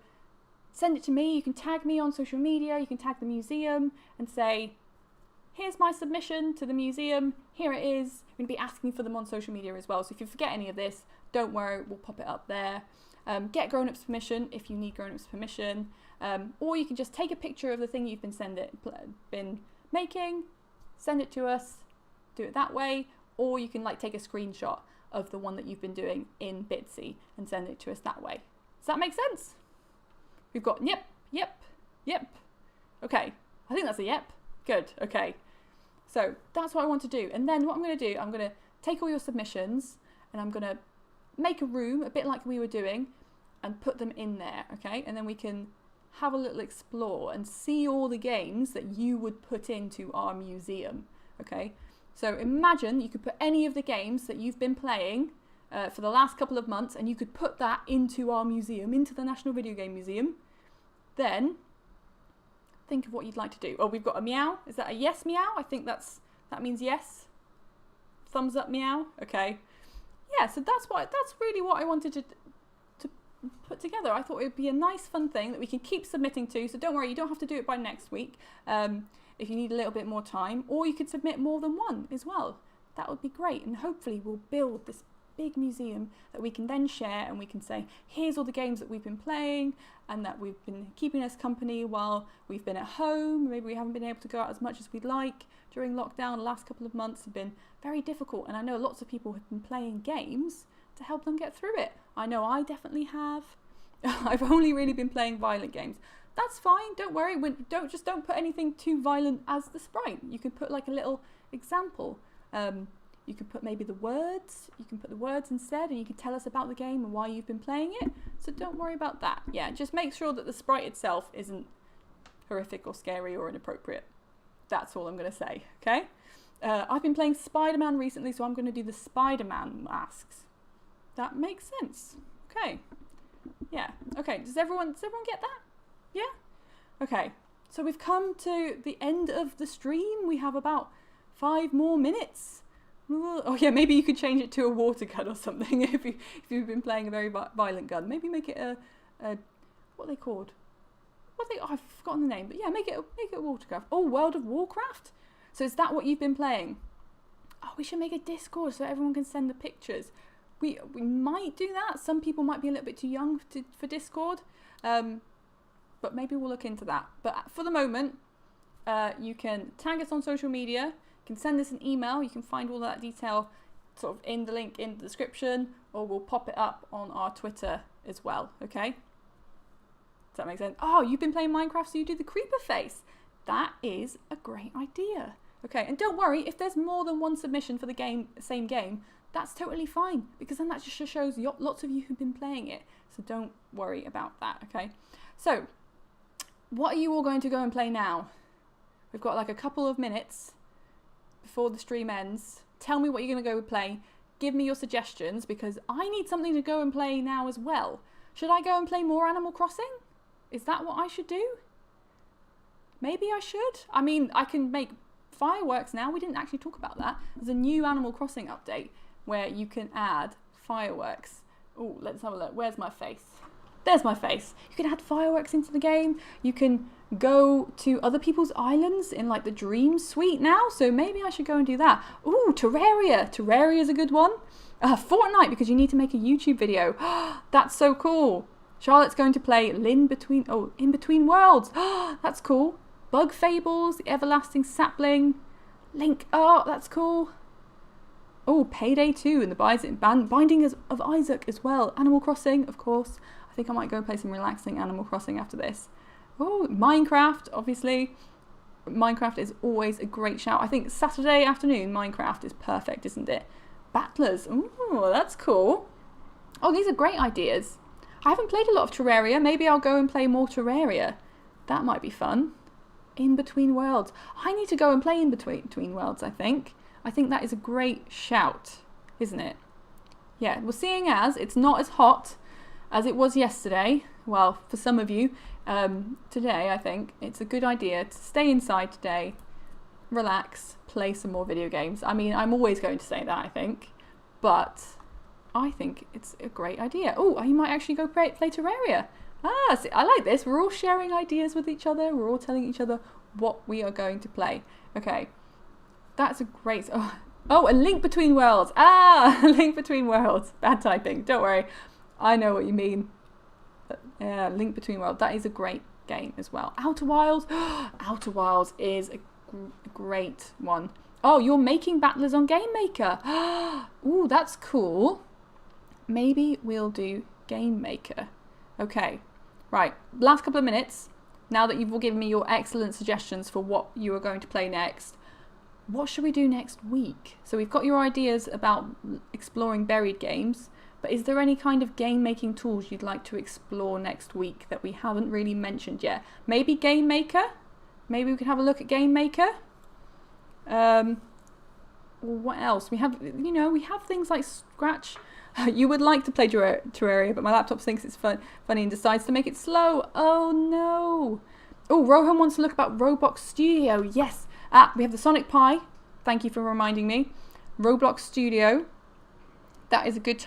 send it to me, you can tag me on social media, you can tag the museum and say, here's my submission to the museum, here it is. I'm going to be asking for them on social media as well, so if you forget any of this, don't worry, we'll pop it up there. Get grown-ups permission if you need grown-ups permission, or you can just take a picture of the thing you've been making, send it to us, do it that way, or you can like take a screenshot of the one that you've been doing in Bitsy and send it to us that way. Does that make sense? We've got yep. Okay, I think that's a yep. Good, okay. So that's what I want to do. And then what I'm going to do, I'm going to take all your submissions and I'm going to make a room, a bit like we were doing, and put them in there, okay? And then we can have a little explore and see all the games that you would put into our museum, okay? So imagine you could put any of the games that you've been playing for the last couple of months, and you could put that into our museum, into the National Videogame Museum. Then think of what you'd like to do. Oh, we've got a meow. Is that a yes meow? I think that means yes. Thumbs up meow. Okay. Yeah, so that's really what I wanted to put together. I thought it would be a nice fun thing that we can keep submitting to, so don't worry, you don't have to do it by next week if you need a little bit more time, or you could submit more than one as well. That would be great, and hopefully we'll build this big museum that we can then share, and we can say, here's all the games that we've been playing and that we've been keeping us company while we've been at home. Maybe we haven't been able to go out as much as we'd like during lockdown. The last couple of months have been very difficult, and I know lots of people have been playing games to help them get through it. I know I definitely have. I've only really been playing violent games. That's fine, don't worry. Don't put anything too violent as the sprite. You can put like a little example. You can put maybe the words. You can put the words instead, and you can tell us about the game and why you've been playing it. So don't worry about that. Yeah, just make sure that the sprite itself isn't horrific or scary or inappropriate. That's all I'm going to say, okay? I've been playing Spider-Man recently, so I'm going to do the Spider-Man masks. That makes sense. Okay. Yeah. Okay. Does everyone get that? Yeah? Okay. So we've come to the end of the stream. We have about 5 more minutes. Oh yeah, maybe you could change it to a water gun or something if you've been playing a very violent gun. Maybe make it a what are they called? I've forgotten the name, but yeah, make it a watercraft. Oh, World of Warcraft. So is that what you've been playing? Oh, we should make a Discord so everyone can send the pictures. We might do that. Some people might be a little bit too young for Discord, but maybe we'll look into that. But for the moment, you can tag us on social media. You can send us an email. You can find all that detail sort of in the link in the description, or we'll pop it up on our Twitter as well, okay? Does that make sense? Oh, you've been playing Minecraft, so you do the creeper face. That is a great idea. Okay, and don't worry, if there's more than one submission for the same game, that's totally fine, because then that just shows lots of you who've been playing it. So don't worry about that, okay? So, what are you all going to go and play now? We've got like a couple of minutes before the stream ends. Tell me what you're going to go and play. Give me your suggestions, because I need something to go and play now as well. Should I go and play more Animal Crossing? Is that what I should do? Maybe I should. I mean, I can make fireworks now. We didn't actually talk about that. There's a new Animal Crossing update where you can add fireworks. Oh, let's have a look. Where's my face? There's my face. You can add fireworks into the game. You can go to other people's islands in like the Dream Suite now. So maybe I should go and do that. Ooh, Terraria. Terraria is a good one. Fortnite, because you need to make a YouTube video. That's so cool. Charlotte's going to play In Between Worlds. That's cool. Bug Fables, The Everlasting Sapling, Link. Oh, that's cool. Oh, Payday 2 and the Binding of Isaac as well. Animal Crossing, of course. I think I might go and play some relaxing Animal Crossing after this. Oh, Minecraft, obviously. Minecraft is always a great shout. I think Saturday afternoon Minecraft is perfect, isn't it? Battlers. Oh, that's cool. Oh, these are great ideas. I haven't played a lot of Terraria. Maybe I'll go and play more Terraria. That might be fun. In Between Worlds. I need to go and play In Between Worlds, I think. I think that is a great shout, isn't it? Yeah, well, seeing as it's not as hot as it was yesterday, well, for some of you, today, I think it's a good idea to stay inside today, relax, play some more video games. I mean, I'm always going to say that, I think, but I think it's a great idea. Oh, you might actually go play Terraria. See, I like this. We're all sharing ideas with each other. We're all telling each other what we are going to play. Okay, that's a great... Oh, and Link Between Worlds. Link Between Worlds. Bad typing. Don't worry. I know what you mean. Yeah, Link Between Worlds. That is a great game as well. Outer Wilds. Outer Wilds is a great one. Oh, you're making battlers on Game Maker. Ooh, that's cool. Maybe we'll do Game Maker. Okay, right. Last couple of minutes. Now that you've all given me your excellent suggestions for what you are going to play next, what should we do next week? So we've got your ideas about exploring buried games, but is there any kind of game making tools you'd like to explore next week that we haven't really mentioned yet? Maybe Game Maker? Maybe we could have a look at Game Maker. What else? We have, you know, we have things like Scratch. You would like to play Terraria, but my laptop thinks it's funny and decides to make it slow. Oh no. Oh, Rohan wants to look about Roblox Studio. Yes. We have the Sonic Pi. Thank you for reminding me. Roblox Studio. That is a good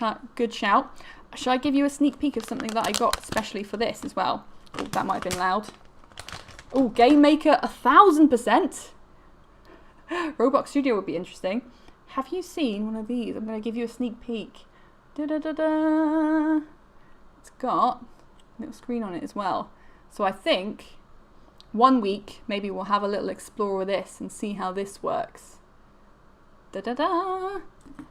shout. Shall I give you a sneak peek of something that I got especially for this as well? Oh, that might have been loud. Oh, Game Maker 1000%. Roblox Studio would be interesting. Have you seen one of these? I'm going to give you a sneak peek. Da-da-da-da. It's got a little screen on it as well. So I think one week maybe we'll have a little explore with this and see how this works. Da-da-da.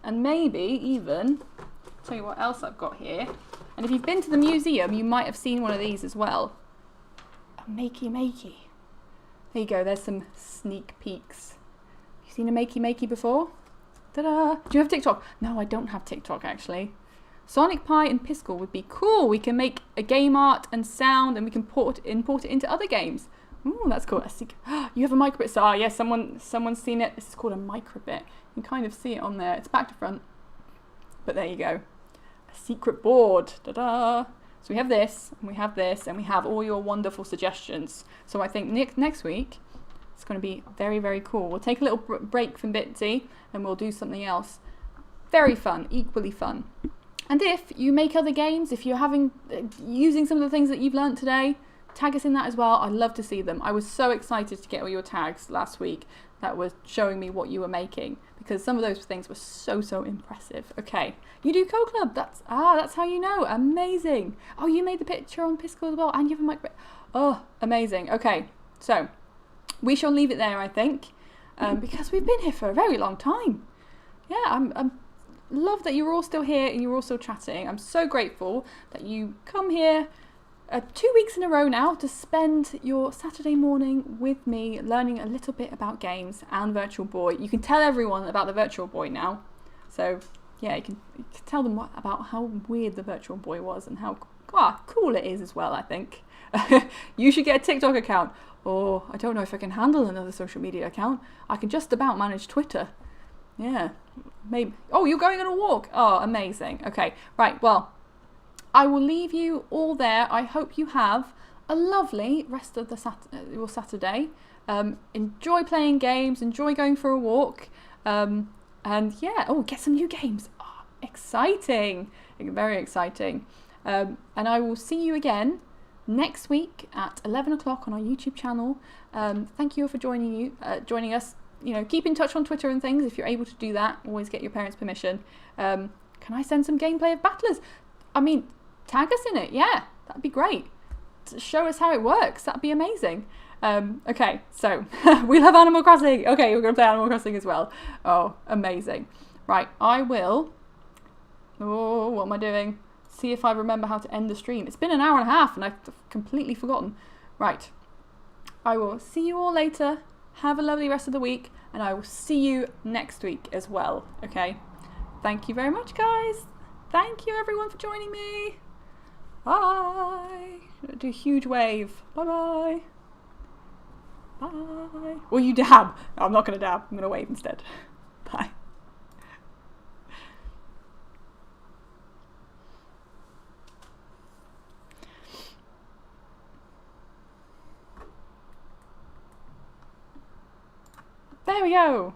And maybe even, I'll tell you what else I've got here. And if you've been to the museum, you might have seen one of these as well. A makey. There you go, there's some sneak peeks. You seen a makey before? Ta-da! Do you have TikTok? No, I don't have TikTok actually. Sonic Pi and Piskel would be cool. We can make a game art and sound, and we can import it into other games. Ooh, that's cool. You have a microbit. So, yes, someone's seen it. This is called a microbit. You can kind of see it on there. It's back to front. But there you go. A secret board. Ta-da! So we have this, and we have this, and we have all your wonderful suggestions. So I think next week, it's going to be very, very cool. We'll take a little break from Bitsy, and we'll do something else. Very fun, equally fun. And if you make other games, if you're using some of the things that you've learned today, tag us in that as well. I'd love to see them. I was so excited to get all your tags last week that was showing me what you were making, because some of those things were so impressive. Okay, you do Code Club. That's how you know. Amazing. Oh, you made the picture on Piskel as well, and you have a micro. Oh, amazing. Okay, so we shall leave it there, I think, because we've been here for a very long time. Yeah, I'm love that you're all still here and you're all still chatting. I'm so grateful that you come here 2 weeks in a row now to spend your Saturday morning with me learning a little bit about games and Virtual Boy. You can tell everyone about the Virtual Boy now. So yeah, you can tell them about how weird the Virtual Boy was and how cool it is as well, I think. You should get a TikTok account. Or I don't know if I can handle another social media account. I can just about manage Twitter. Yeah, maybe. Oh, you're going on a walk. Oh, amazing. Okay, right, well, I will leave you all there. I hope you have a lovely rest of your Saturday. Enjoy playing games, enjoy going for a walk. And yeah, get some new games. Oh, exciting. Very exciting. And I will see you again next week at 11 o'clock on our YouTube channel. Thank you for joining us. You know, keep in touch on Twitter and things if you're able to do that. Always get your parents' permission. Can I send some gameplay of Battlers? I mean, tag us in it. Yeah, that'd be great. Show us how it works. That'd be amazing. Okay, so we love Animal Crossing. Okay, we're going to play Animal Crossing as well. Oh, amazing. Right, I will. Oh, what am I doing? See if I remember how to end the stream. It's been an hour and a half and I've completely forgotten. Right, I will see you all later. Have a lovely rest of the week, and I will see you next week as well, okay? Thank you very much, guys. Thank you, everyone, for joining me. Bye. Do a huge wave. Bye-bye. Bye. Well, you dab. I'm not going to dab. I'm going to wave instead. Bye. There we go.